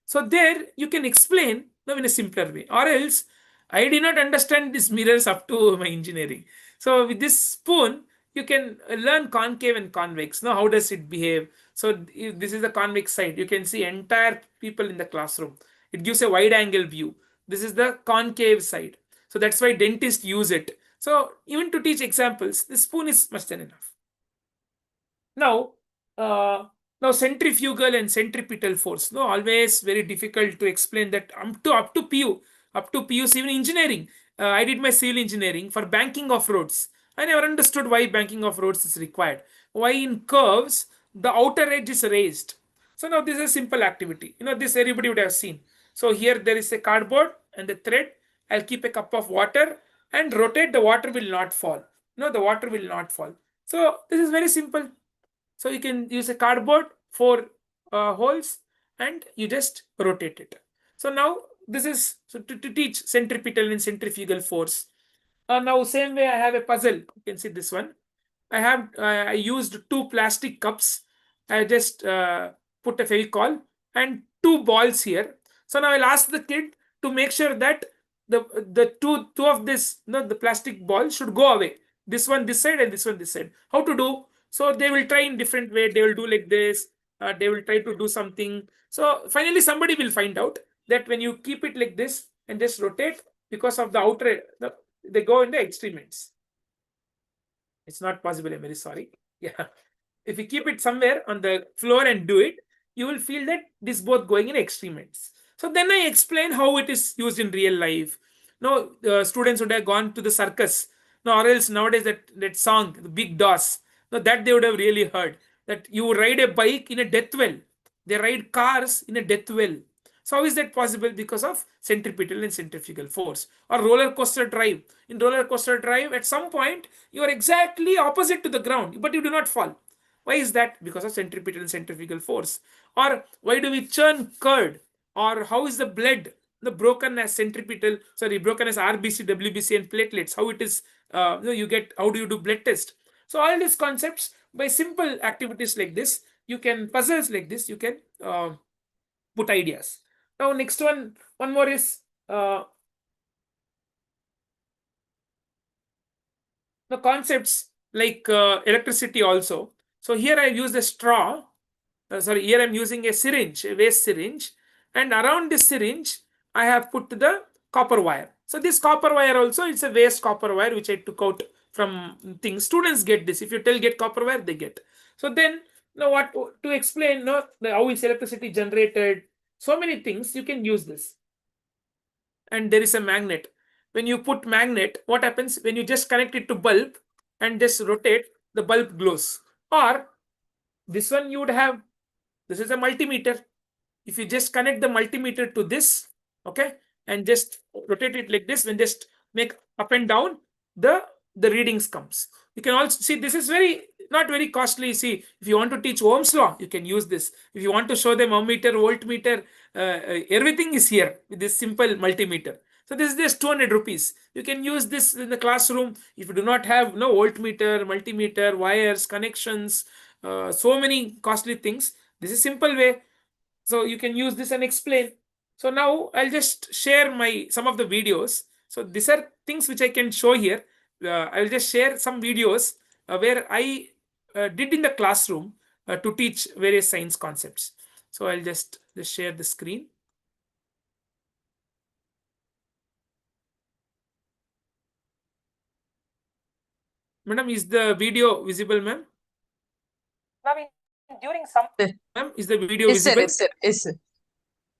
So there you can explain in a simpler way. Or else, I did not understand these mirrors up to my engineering. So with this spoon, you can learn concave and convex. Now, how does it behave? So this is the convex side. You can see entire people in the classroom. It gives a wide angle view. This is the concave side. So that's why dentists use it. So even to teach examples, this spoon is much than enough. Now centrifugal and centripetal force. Always very difficult to explain that up to PU, even engineering. I did my civil engineering for banking of roads. I never understood why banking of roads is required. Why in curves the outer edge is raised. So now this is a simple activity. This everybody would have seen. So here there is a cardboard and the thread. I'll keep a cup of water and rotate. The water will not fall. The water will not fall. So this is very simple. So you can use a cardboard, 4 holes, and you just rotate it. So now this is to teach centripetal and centrifugal force. Now same way I have a puzzle. You can see this one. I used 2 plastic cups. I just put a Fevicol and 2 balls here. So now I'll ask the kid to make sure that the two of this, the plastic ball should go away. This one this side and this one this side. How to do? So they will try in different way. They will do like this. They will try to do something. So finally somebody will find out that when you keep it like this and just rotate, because of the outer, they go in the extreme ends. It's not possible. I'm very sorry. Yeah. If you keep it somewhere on the floor and do it, you will feel that this both going in extreme ends. So then I explain how it is used in real life. Students would have gone to the circus. Or else nowadays that song, the Big Doss, that they would have really heard. That you ride a bike in a death well. They ride cars in a death well. So how is that possible? Because of centripetal and centrifugal force. Or roller coaster drive. In roller coaster drive, at some point, you are exactly opposite to the ground, but you do not fall. Why is that? Because of centripetal and centrifugal force. Or why do we churn curd? Or how is the blood broken as broken as RBC, WBC and platelets? How it is, how do you do blood test? So all these concepts, by simple activities like this, you can puzzles like this, you can put ideas. Now next one more is the concepts like electricity also. So here I use a straw. Here I'm using a syringe, a waste syringe, and around this syringe I have put the copper wire. So this copper wire also, it's a waste copper wire which I took out from things. Students get this. If you tell get copper wire, they get. So then now what to explain how is electricity generated? So many things you can use this. And there is a magnet. When you put magnet, what happens when you just connect it to bulb and just rotate, the bulb glows. Or this one you would have, this is a multimeter. If you just connect the multimeter to this, okay, and just rotate it like this, when just make up and down, the readings comes. You can also see this is not very costly. See, if you want to teach Ohm's law, you can use this. If you want to show them ohmmeter, voltmeter, everything is here with this simple multimeter. So this is just 200 rupees. You can use this in the classroom. If you do not have no voltmeter, multimeter, wires, connections, so many costly things, this is simple way. So you can use this and explain. So now I'll just share some of the videos. So these are things which I can show here. I'll just share some videos where I did in the classroom to teach various science concepts. So I'll just share the screen. Madam, is the video visible, ma'am? Now, during some, ma'am, is the video visible? Yes, sir. Yes, sir.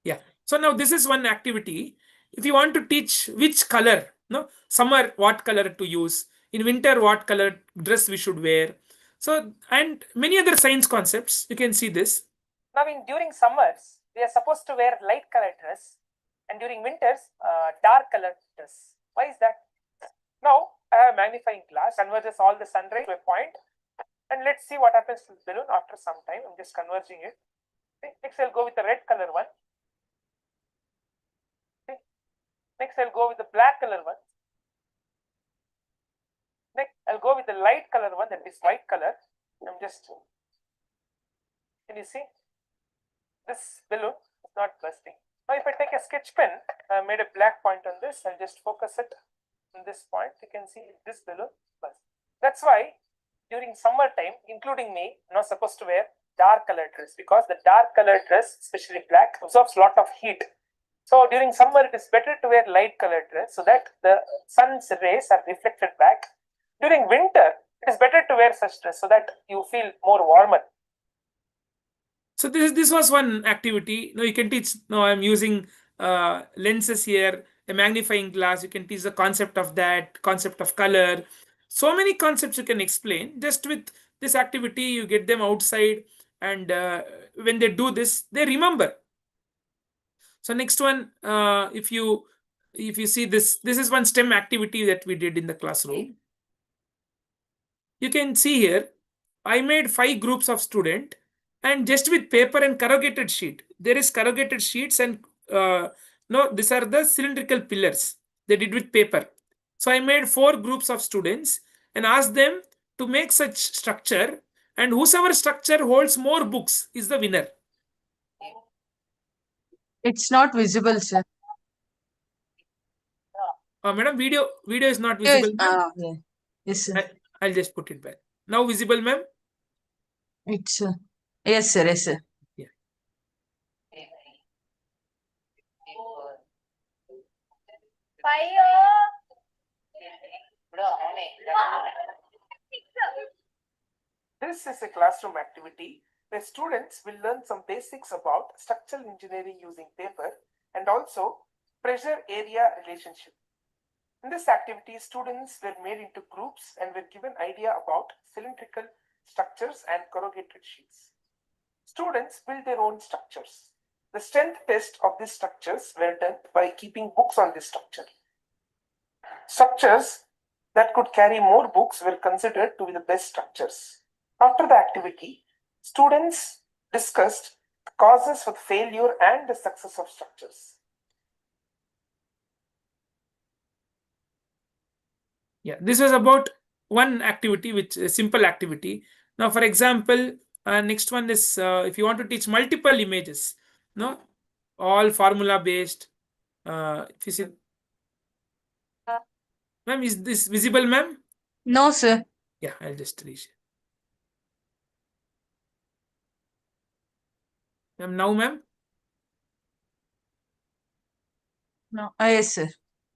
Yeah. So now this is one activity. If you want to teach which color, summer, what color to use, in winter, what color dress we should wear. So, and many other science concepts, you can see this. Now, during summers, we are supposed to wear light colored dress, and during winters, dark colored dress. Why is that? Now, I have a magnifying glass, converges all the sun rays to a point, and let's see what happens to the balloon after some time. I'm just converging it. Okay. Next, I'll go with the red color one. Okay. Next, I'll go with the black color one. Next, I'll go with the light color one, that is white color. I'm just, can you see? This balloon is not bursting. Now, if I take a sketch pen, I made a black point on this, I'll just focus it on this point. You can see this balloon burst. That's why during summertime, including me, I'm not supposed to wear dark colored dress, because the dark colored dress, especially black, absorbs a lot of heat. So during summer, it is better to wear light colored dress so that the sun's rays are reflected back. During winter, it is better to wear such dress so that you feel more warmer. So this was one activity. Now you can teach. Now I'm using lenses here, a magnifying glass. You can teach the concept of that, concept of color. So many concepts you can explain. Just with this activity, you get them outside, and when they do this, they remember. So next one, if you see this is one STEM activity that we did in the classroom. You can see here, I made 5 groups of students, and just with paper and corrugated sheet. There is corrugated sheets, and these are the cylindrical pillars they did with paper. So I made 4 groups of students and asked them to make such structure, and whosoever structure holds more books is the winner. It's not visible, sir. Madam, video is not visible. Yeah. Yes, sir. I'll just put it back. Now visible, ma'am? It's yes, sir. Yes, sir. Yeah. This is a classroom activity where students will learn some basics about structural engineering using paper and also pressure area relationship. In this activity, students were made into groups and were given idea about cylindrical structures and corrugated sheets. Students built their own structures. The strength test of these structures were done by keeping books on this structure. Structures that could carry more books were considered to be the best structures. After the activity, students discussed the causes for the failure and the success of structures. Yeah, this was about one activity, which is a simple activity. Now, for example, Next one is if you want to teach multiple images, no, all formula based. If you see, ma'am, is this visible, ma'am? No, sir. Yeah, I'll just reshare. Ma'am, now, ma'am. No. Yes, sir.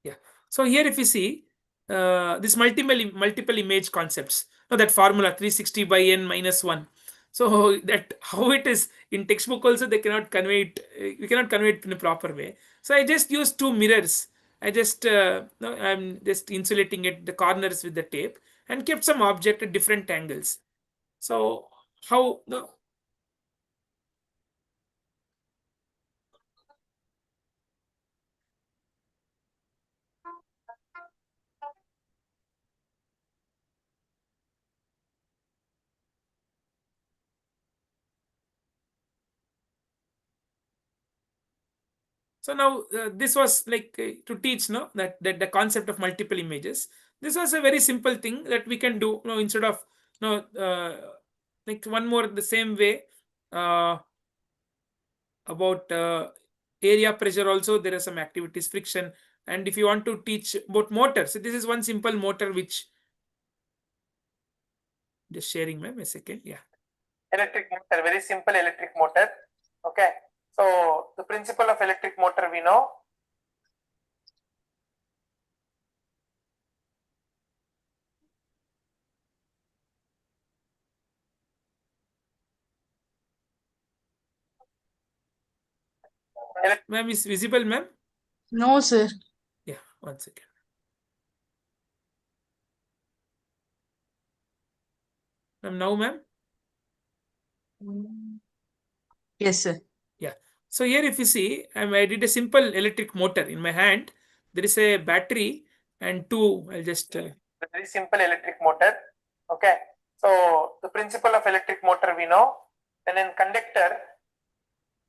Yeah. So here, if you see this multiple image concepts, that formula 360 by n minus 1. So that how it is in textbook also they cannot convey it. We cannot convey it in a proper way. So I just use two mirrors. I just no, I'm just insulating it the corners with the tape and kept some object at different angles. So how no. So now this was like to teach that the concept of multiple images. This was a very simple thing that we can do instead of like one more the same way about area pressure also there are some activities friction, and if you want to teach about motor, so this is one simple motor which just sharing ma'am a second. Yeah, electric motor, very simple electric motor. Okay, so the principle of electric motor we know. ma'am, is visible, ma'am? No, sir. Yeah, 1 second. Ma'am, now, ma'am? Yes, sir. Yeah. So here if you see, I did a simple electric motor in my hand. There is a battery and two. I'll just very simple electric motor. Okay. So the principle of electric motor we know. And then conductor.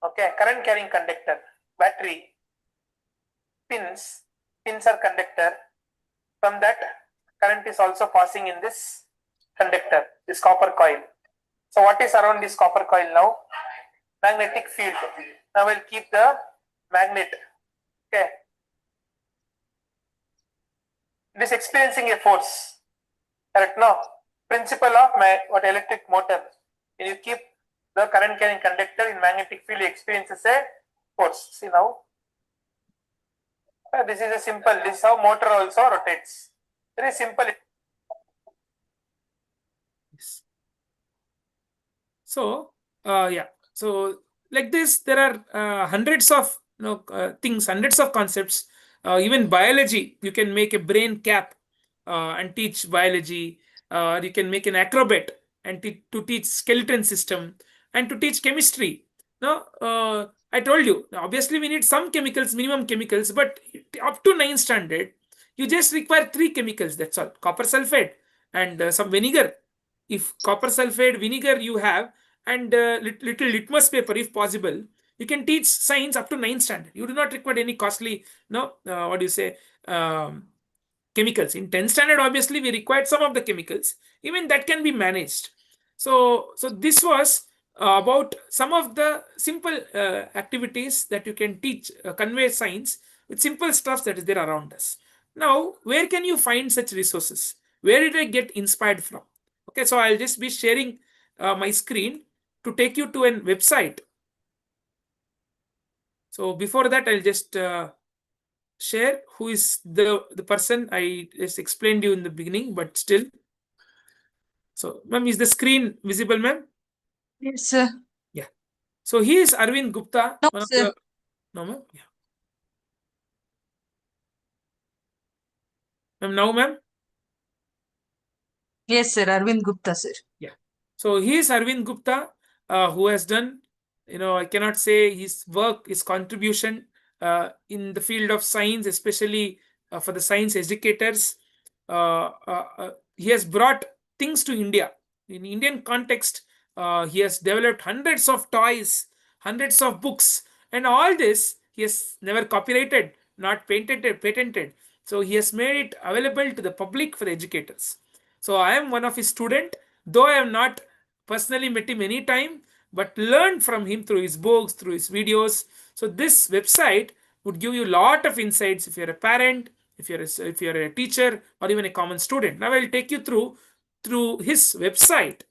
Okay. Current carrying conductor. Battery. Pins. Pins are conductor. From that, current is also passing in this conductor, this copper coil. So what is around this copper coil now? Magnetic field. Now we'll keep the magnet. Okay. It is experiencing a force. Correct? No. Principle of what electric motor. When you keep the current carrying conductor in magnetic field, it experiences a force. See now. This is a simple. This is how motor also rotates. Very simple. yes. So yeah. So like this, there are hundreds of things, hundreds of concepts. Even biology, you can make a brain cap and teach biology. You can make an acrobat and to teach skeleton system and to teach chemistry. Now, I told you, obviously we need some chemicals, minimum chemicals, but up to 9th standard, you just require 3 chemicals. That's all: copper sulfate and some vinegar. If copper sulfate, vinegar you have, and little litmus paper if possible, you can teach science up to 9th standard. You do not require any costly what do you say chemicals. In 10th standard obviously we required some of the chemicals, even that can be managed. So this was about some of the simple activities that you can teach, convey science with simple stuff that is there around us. Now where can you find such resources? Where did I get inspired from? Okay, so I'll just be sharing my screen to take you to a website. So before that, I'll just share who is the person I just explained you in the beginning, but still. So, ma'am, is the screen visible, ma'am? Yes, sir. Yeah. So he is Arvind Gupta. No, one of sir. the, no, ma'am. Yeah. Ma'am, now, ma'am. Yes, sir. Arvind Gupta, sir. Yeah. So he is Arvind Gupta, who has done, I cannot say his work, his contribution in the field of science, especially for the science educators. He has brought things to India. In Indian context, he has developed hundreds of toys, hundreds of books, and all this he has never copyrighted, not patented. So he has made it available to the public for the educators. So I am one of his student, though I am not personally met him anytime, but learned from him through his books, through his videos. So this website would give you a lot of insights if you're a parent, if you're a teacher, or even a common student. Now I'll take you through his website.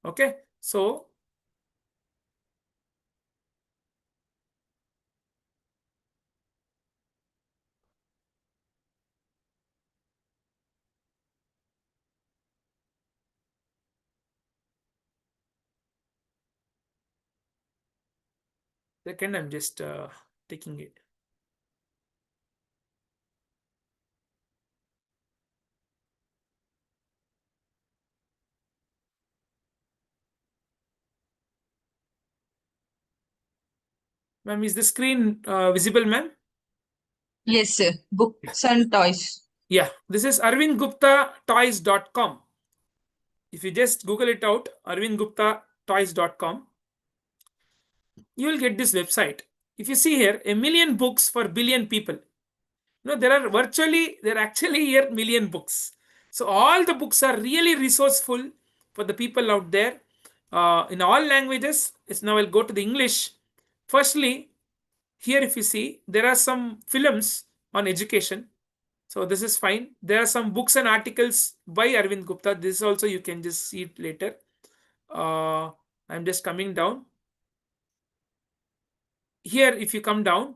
Okay, so second, I'm just taking it. Ma'am, is the screen visible, ma'am? Yes, sir. Books and toys. Yeah, this is arvindguptatoys.com. If you just Google it out, arvindguptatoys.com, you will get this website. If you see here, 1,000,000 books for billion people. There are actually here million books. So all the books are really resourceful for the people out there in all languages. Now I'll go to the English. Firstly, here if you see, there are some films on education. So this is fine. There are some books and articles by Arvind Gupta. This also you can just see it later. I'm just coming down. Here, if you come down,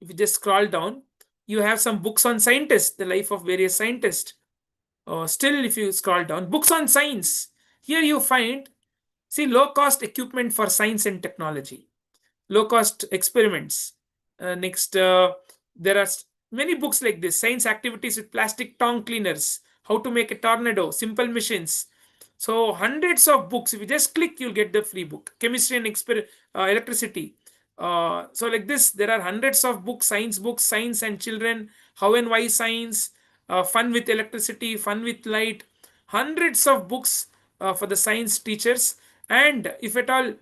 if you just scroll down, you have some books on scientists, the life of various scientists. Still, if you scroll down, books on science. Here you find, see, low-cost equipment for science and technology, low-cost experiments. Next, there are many books like this: science activities with plastic tongue cleaners, how to make a tornado, simple machines. So hundreds of books. If you just click, you'll get the free book. Chemistry and electricity. So like this, there are hundreds of books, science and children, how and why science, fun with electricity, fun with light. Hundreds of books for the science teachers. And if at all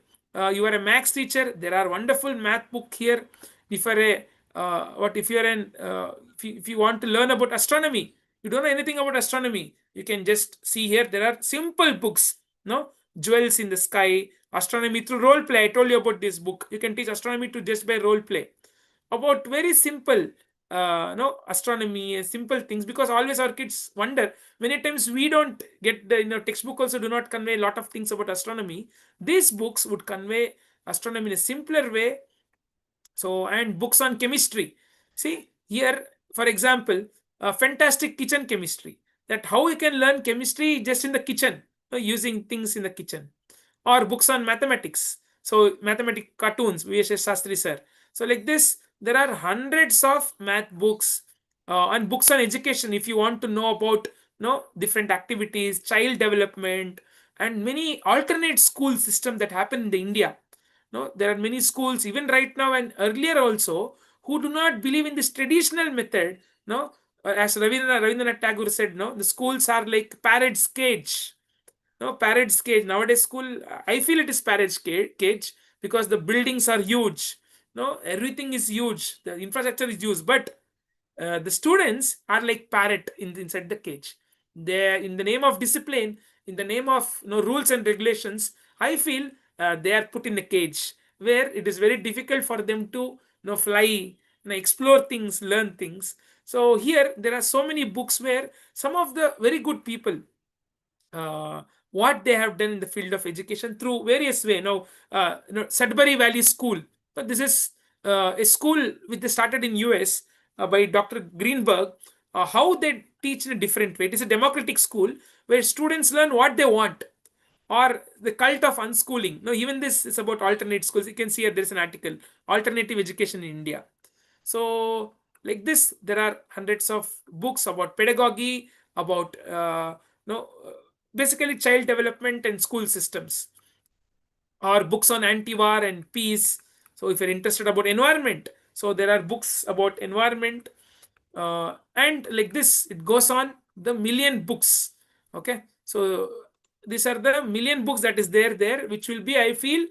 you are a maths teacher, there are wonderful math book here. If you're a if you want to learn about astronomy, you don't know anything about astronomy, you can just see here. There are simple books, jewels in the sky, astronomy through role play. I told you about this book. You can teach astronomy to just by role play, about very simple astronomy, simple things, because always our kids wonder. Many times we don't get the textbook also do not convey a lot of things about astronomy. These books would convey astronomy in a simpler way. So, and books on chemistry. See here, for example, fantastic kitchen chemistry, that how we can learn chemistry just in the kitchen, using things in the kitchen. Or books on mathematics. So mathematic cartoons, VSS Sastry sir. So like this, there are hundreds of math books and books on education. If you want to know about different activities, child development, and many alternate school systems that happen in the India. There are many schools even right now and earlier also who do not believe in this traditional method. As Rabindranath Tagore said, the schools are like parrot's cage. Parrot's cage. Nowadays school, I feel it is parrot's cage because the buildings are huge. Everything is huge. The infrastructure is huge, but the students are like parrot inside the cage. They, in the name of discipline, in the name of rules and regulations, I feel they are put in a cage where it is very difficult for them to fly, explore things, learn things. So here there are so many books where some of the very good people, what they have done in the field of education through various way. Sudbury Valley School. But this is a school which started in US by Dr. Greenberg. How they teach in a different way. It is a democratic school where students learn what they want. Or the cult of unschooling. Even this is about alternate schools. You can see here there is an article, alternative education in India. So like this, there are hundreds of books about pedagogy, about basically child development and school systems, or books on anti-war and peace. So if you're interested about environment, so there are books about environment, and like this it goes on, the million books. Okay, so these are the million books that is there, which will be, I feel,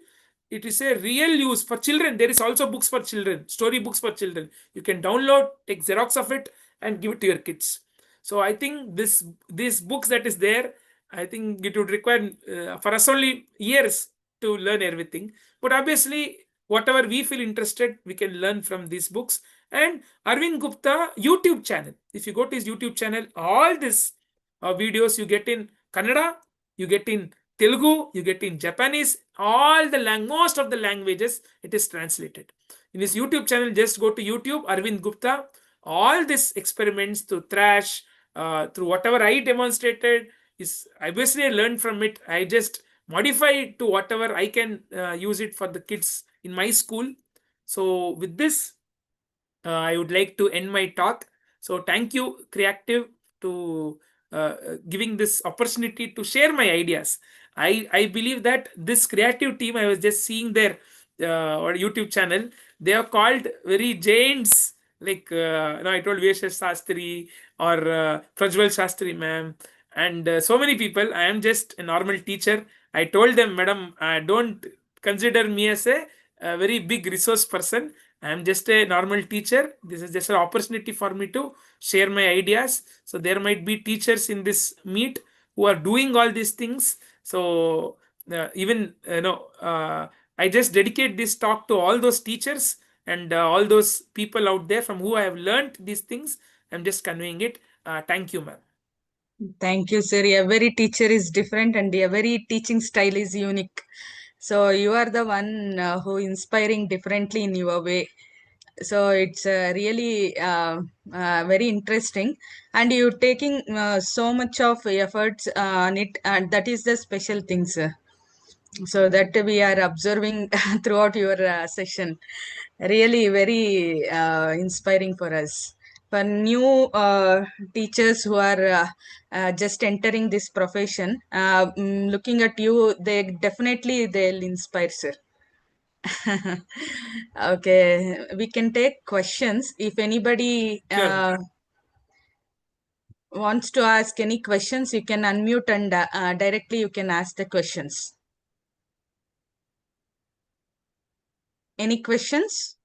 it is a real use for children. There is also books for children, story books for children. You can download, take Xerox of it and give it to your kids. So I think these books that is there, I think it would require for us only years to learn everything. But obviously, whatever we feel interested, we can learn from these books. And Arvind Gupta YouTube channel. If you go to his YouTube channel, all these videos you get in Kannada, you get in Telugu, you get in Japanese, all the most of the languages it is translated. In his YouTube channel, just go to YouTube, Arvind Gupta. All these experiments to thrash, through whatever I demonstrated, is obviously I learned from it. I just modify it to whatever I can use it for the kids in my school. So with this, I would like to end my talk. So thank you, Creactive, to giving this opportunity to share my ideas. I believe that this creative team, I was just seeing their or YouTube channel, they are called very giants. Like I told VSS Shastri or Prajwal Shastri ma'am, and so many people. I am just a normal teacher. I told them, madam, don't consider me as a very big resource person. I am just a normal teacher. This is just an opportunity for me to share my ideas. So there might be teachers in this meet who are doing all these things. So even I just dedicate this talk to all those teachers and all those people out there from who I have learned these things. I'm just conveying it. Thank you, ma'am. Thank you, sir. Every teacher is different and every teaching style is unique. So you are the one who inspiring differently in your way. So it's really very interesting, and you taking so much of efforts on it, and that is the special thing, sir. So that we are observing throughout your session. Really very inspiring for us. For new teachers who are just entering this profession, looking at you, they definitely they'll inspire, sir. Okay, we can take questions. If anybody Sure. wants to ask any questions, you can unmute and directly you can ask the questions. Any questions?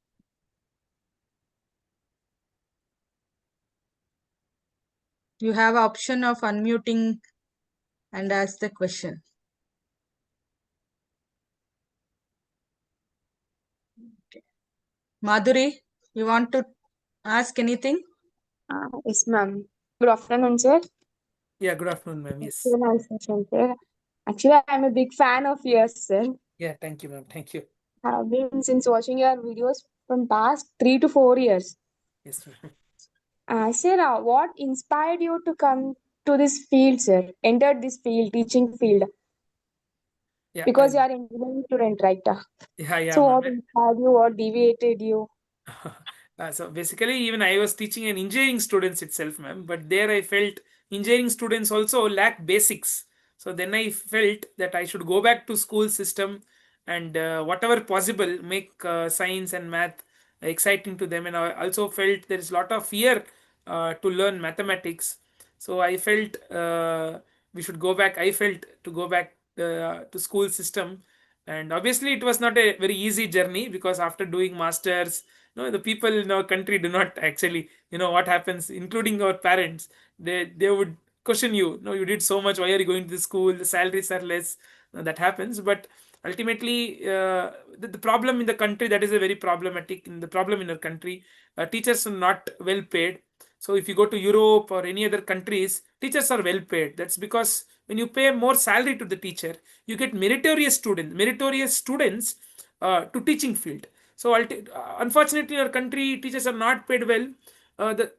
You have option of unmuting and ask the question. Okay. Madhuri, you want to ask anything? Yes, ma'am. Good afternoon, sir. Yeah, good afternoon, ma'am. Yes. Very nice session, sir. Actually, I'm a big fan of yours, sir. Yeah, thank you, ma'am. Thank you. I've been since watching your videos from past 3 to 4 years. Yes, ma'am. Sir, what inspired you to come to this field, sir? Entered this field, teaching field, Yeah, because you are an engineering student, right? yeah, So, ma'am. what inspired you? What deviated you? So basically, even I was teaching an engineering students itself, ma'am. But there I felt engineering students also lack basics. So then I felt that I should go back to school system and whatever possible make science and math exciting to them. And I also felt there is a lot of fear to learn mathematics. So I felt we should go back. I felt to go back to school system. And obviously, it was not a very easy journey because after doing masters, the people in our country do not actually, what happens, including our parents, they would question you. No, you did so much, why are you going to the school, the salaries are less. That happens. But ultimately, the problem in the country, that is a very problematic in the problem in our country, teachers are not well paid. So if you go to Europe or any other countries, teachers are well paid. That's because when you pay more salary to the teacher, you get meritorious students to teaching field. So unfortunately, in our country, teachers are not paid well.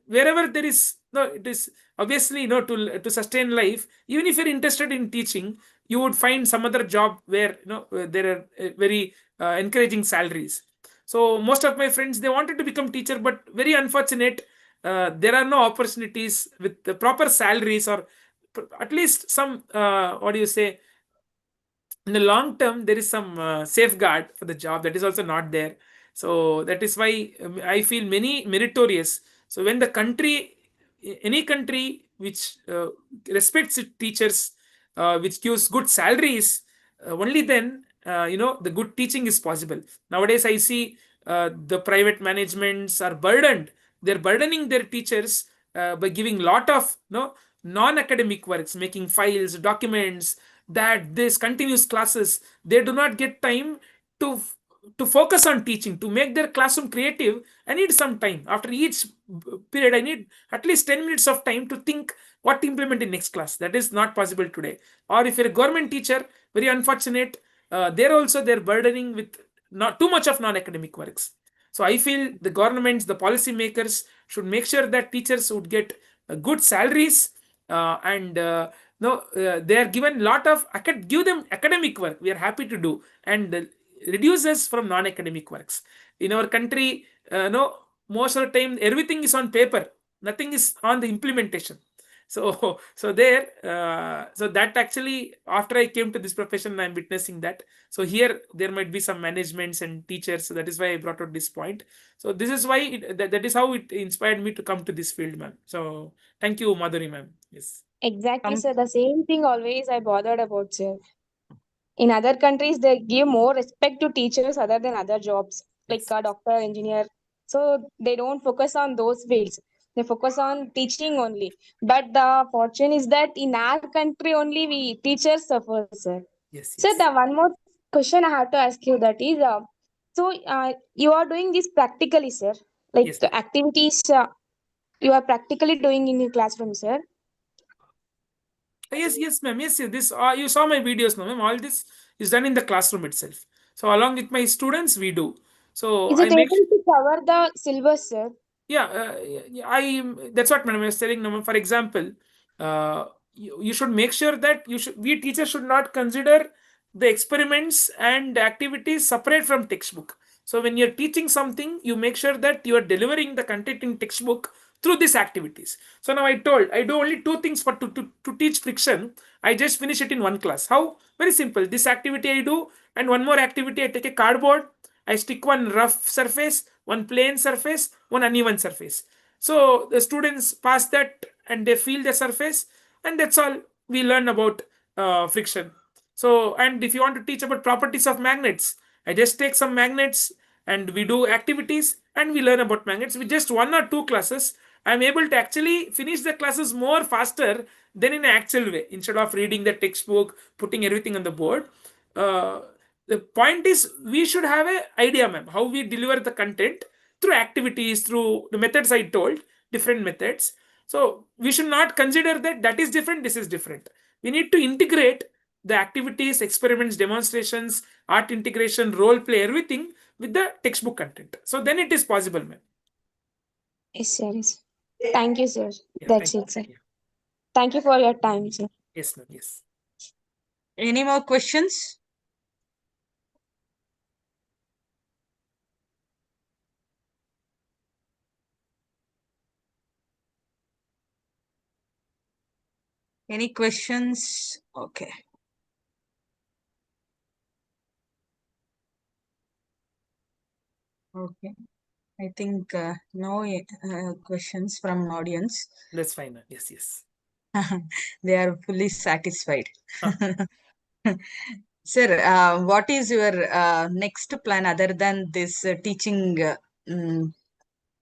Wherever there is, no, it is obviously, to sustain life. Even if you're interested in teaching, you would find some other job where there are very encouraging salaries. So most of my friends, they wanted to become teacher, but very unfortunate, there are no opportunities with the proper salaries, or at least some what do you say, in the long term there is some safeguard for the job, that is also not there. So that is why I feel many meritorious. So when the country, any country which respects its teachers, which gives good salaries, only then the good teaching is possible. Nowadays I see the private managements are burdened. They're burdening their teachers by giving lot of non-academic works, making files, documents, that this continuous classes, they do not get time to focus on teaching, to make their classroom creative. I need some time after each period. I need at least 10 minutes of time to think what to implement in next class. That is not possible today. Or if you're a government teacher, very unfortunate, they're burdening with not too much of non-academic works. So I feel the governments, the policy makers should make sure that teachers would get good salaries, and they are given lot of give them academic work. We are happy to do, and reduces from non-academic works. In our country, no, most of the time everything is on paper, nothing is on the implementation. So so that actually, after I came to this profession, I'm witnessing that. So here there might be some managements and teachers. So that is why I brought out this point. So this is why that is how it inspired me to come to this field, ma'am. So thank you, Madhuri, ma'am. Yes. Exactly, Um, sir. The same thing always I bothered about, sir. In other countries, they give more respect to teachers other than other jobs, like Yes. a doctor, engineer. So they don't focus on those fields. They focus on teaching only. But the fortune is that in our country only we teachers suffer, sir. Yes. So Yes. the one more question I have to ask you, that is, you are doing this practically, sir. Like Yes. the activities you are practically doing in your classroom, sir. Yes, ma'am. Yes. This you saw my videos, no, ma'am. All this is done in the classroom itself. So along with my students, we do. So Is I it make. able to cover the syllabus, sir? Yeah, that's what, madam, I was telling them. For example, you should make sure that we teachers should not consider the experiments and activities separate from textbook. So when you're teaching something, you make sure that you are delivering the content in textbook through these activities. So now I do only two things for to teach friction. I just finish it in one class. How? Very simple. This activity I do, and one more activity, I take a cardboard, I stick one rough surface, one plain surface, one uneven surface. So the students pass that and they feel the surface, and that's all we learn about friction. So, and if you want to teach about properties of magnets, I just take some magnets and we do activities and we learn about magnets. With just one or two classes, I'm able to actually finish the classes more faster than in an actual way. Instead of reading the textbook, putting everything on the board, the point is we should have an idea, ma'am, how we deliver the content through activities, through the methods I told, different methods. So we should not consider that is different, this is different. We need to integrate the activities, experiments, demonstrations, art integration, role play, everything with the textbook content. So then it is possible, ma'am. Yes, sir. Yes. Thank you, sir. Yeah, That's thank it, sir. you. Yeah. Thank you for your time, sir. Yes, ma'am. Yes. any more questions? Any questions? Okay. Okay. I think no questions from audience. That's fine, ma'am. Yes, yes. They are fully satisfied. Huh. Sir, what is your next plan other than this teaching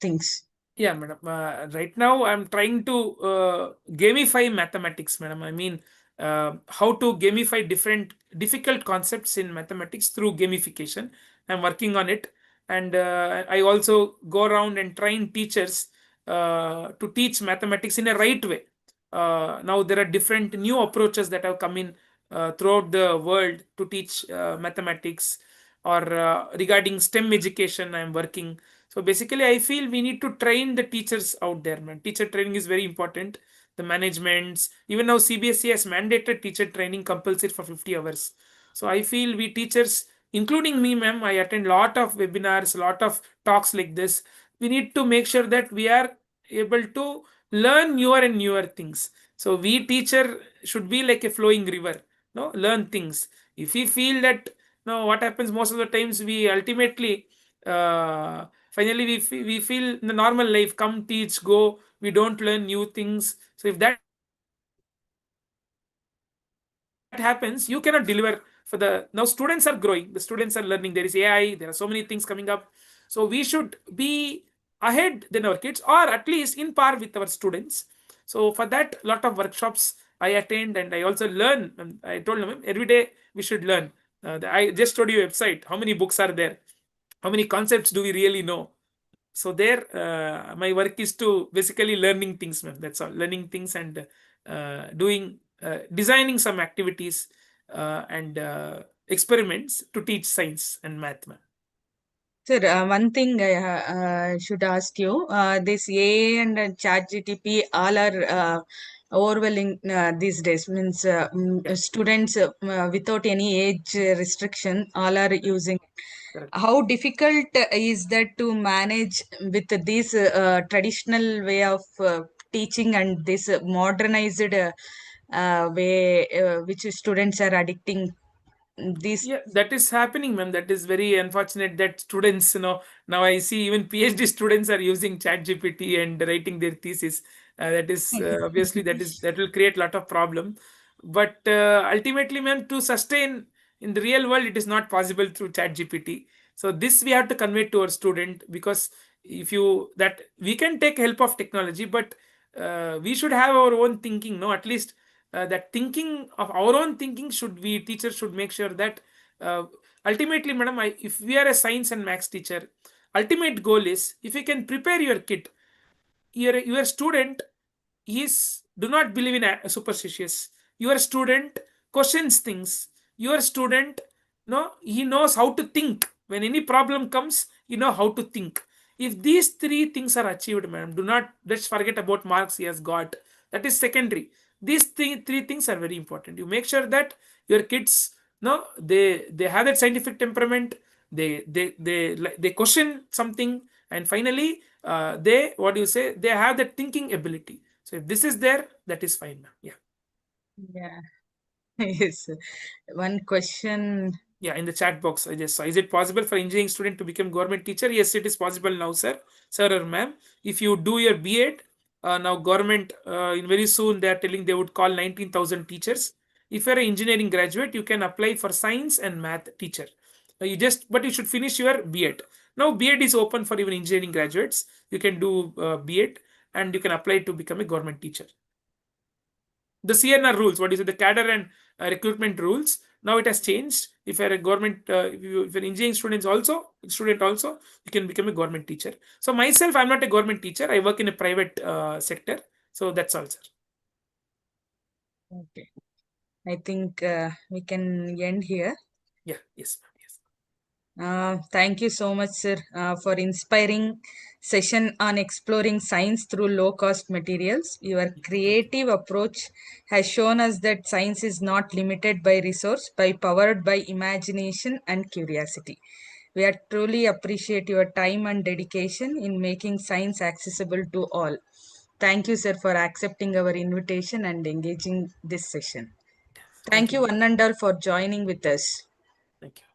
things? Yeah, madam. Right now, I'm trying to gamify mathematics, madam. I mean, how to gamify different difficult concepts in mathematics through gamification. I'm working on it, and I also go around and train teachers to teach mathematics in a right way. Now there are different new approaches that have come in throughout the world to teach mathematics, or regarding STEM education. I'm working. So basically, I feel we need to train the teachers out there, man. Teacher training is very important. The managements, even now CBSE has mandated teacher training compulsory for 50 hours. So I feel we teachers, including me, ma'am, I attend lot of webinars, lot of talks like this. We need to make sure that we are able to learn newer and newer things. So we teacher should be like a flowing river, no, learn things. If we feel that, no, what happens most of the times, we ultimately finally we feel in the normal life, come teach go, we don't learn new things. So if that happens, you cannot deliver. For the now students are growing, the students are learning, there is AI, there are so many things coming up. So we should be ahead than our kids, or at least in par with our students. So for that, a lot of workshops I attend, and I also learn. And I told them every day we should learn. I just told you website. How many books are there? How many concepts do we really know? So there, my work is to basically learning things, ma'am. That's all. Learning things and doing designing some activities and experiments to teach science and math, ma'am. Sir, one thing I should ask you, this AI and ChatGPT all are overwhelming these days. Means students without any age restriction all are using. Correct. How difficult is that to manage with this traditional way of teaching and this modernized way which students are addicting these? Yeah, that is happening, ma'am. That is very unfortunate that students, now I see even PhD students are using ChatGPT and writing their thesis. That is obviously that will create a lot of problem. But ultimately, ma'am, to sustain in the real world, it is not possible through ChatGPT. So this we have to convey to our student, because if you that we can take help of technology, but we should have our own thinking. No, at least that thinking of our own thinking should be teachers should make sure that ultimately, madam, if we are a science and maths teacher, ultimate goal is if you can prepare your kid, your student is do not believe in a superstitious. Your student questions things. Your student, no, he knows how to think. When any problem comes, you know how to think. If these three things are achieved, madam, do not let's forget about marks he has got. That is secondary. These three things are very important. You make sure that your kids, no, they have that scientific temperament. They question something, and finally, they what do you say? They have that thinking ability. So if this is there, that is fine, ma'am. Yeah. Yeah. Yes. One question. Yeah, in the chat box, I just saw. Is it possible for engineering student to become government teacher? Yes, it is possible now, sir. Sir or ma'am. If you do your B.Ed, now government, in very soon they are telling they would call 19,000 teachers. If you're an engineering graduate, you can apply for science and math teacher. But you should finish your B.Ed. Now B.Ed is open for even engineering graduates. You can do B.Ed and you can apply to become a government teacher. The CNR rules, what is it? The cadre and recruitment rules. Now it has changed. If you're a government, if you're engineering student also, you can become a government teacher. So myself, I'm not a government teacher. I work in a private sector. So that's all, sir. Okay. I think we can end here. Yeah. Yes, ma'am. Yes. Thank you so much, sir, for inspiring session on exploring science through low-cost materials. Your creative approach has shown us that science is not limited by resource, by powered by imagination and curiosity. We are truly appreciate your time and dedication in making science accessible to all. Thank you, sir, for accepting our invitation and engaging this session. Thank you, one and all, for joining with us. Thank you.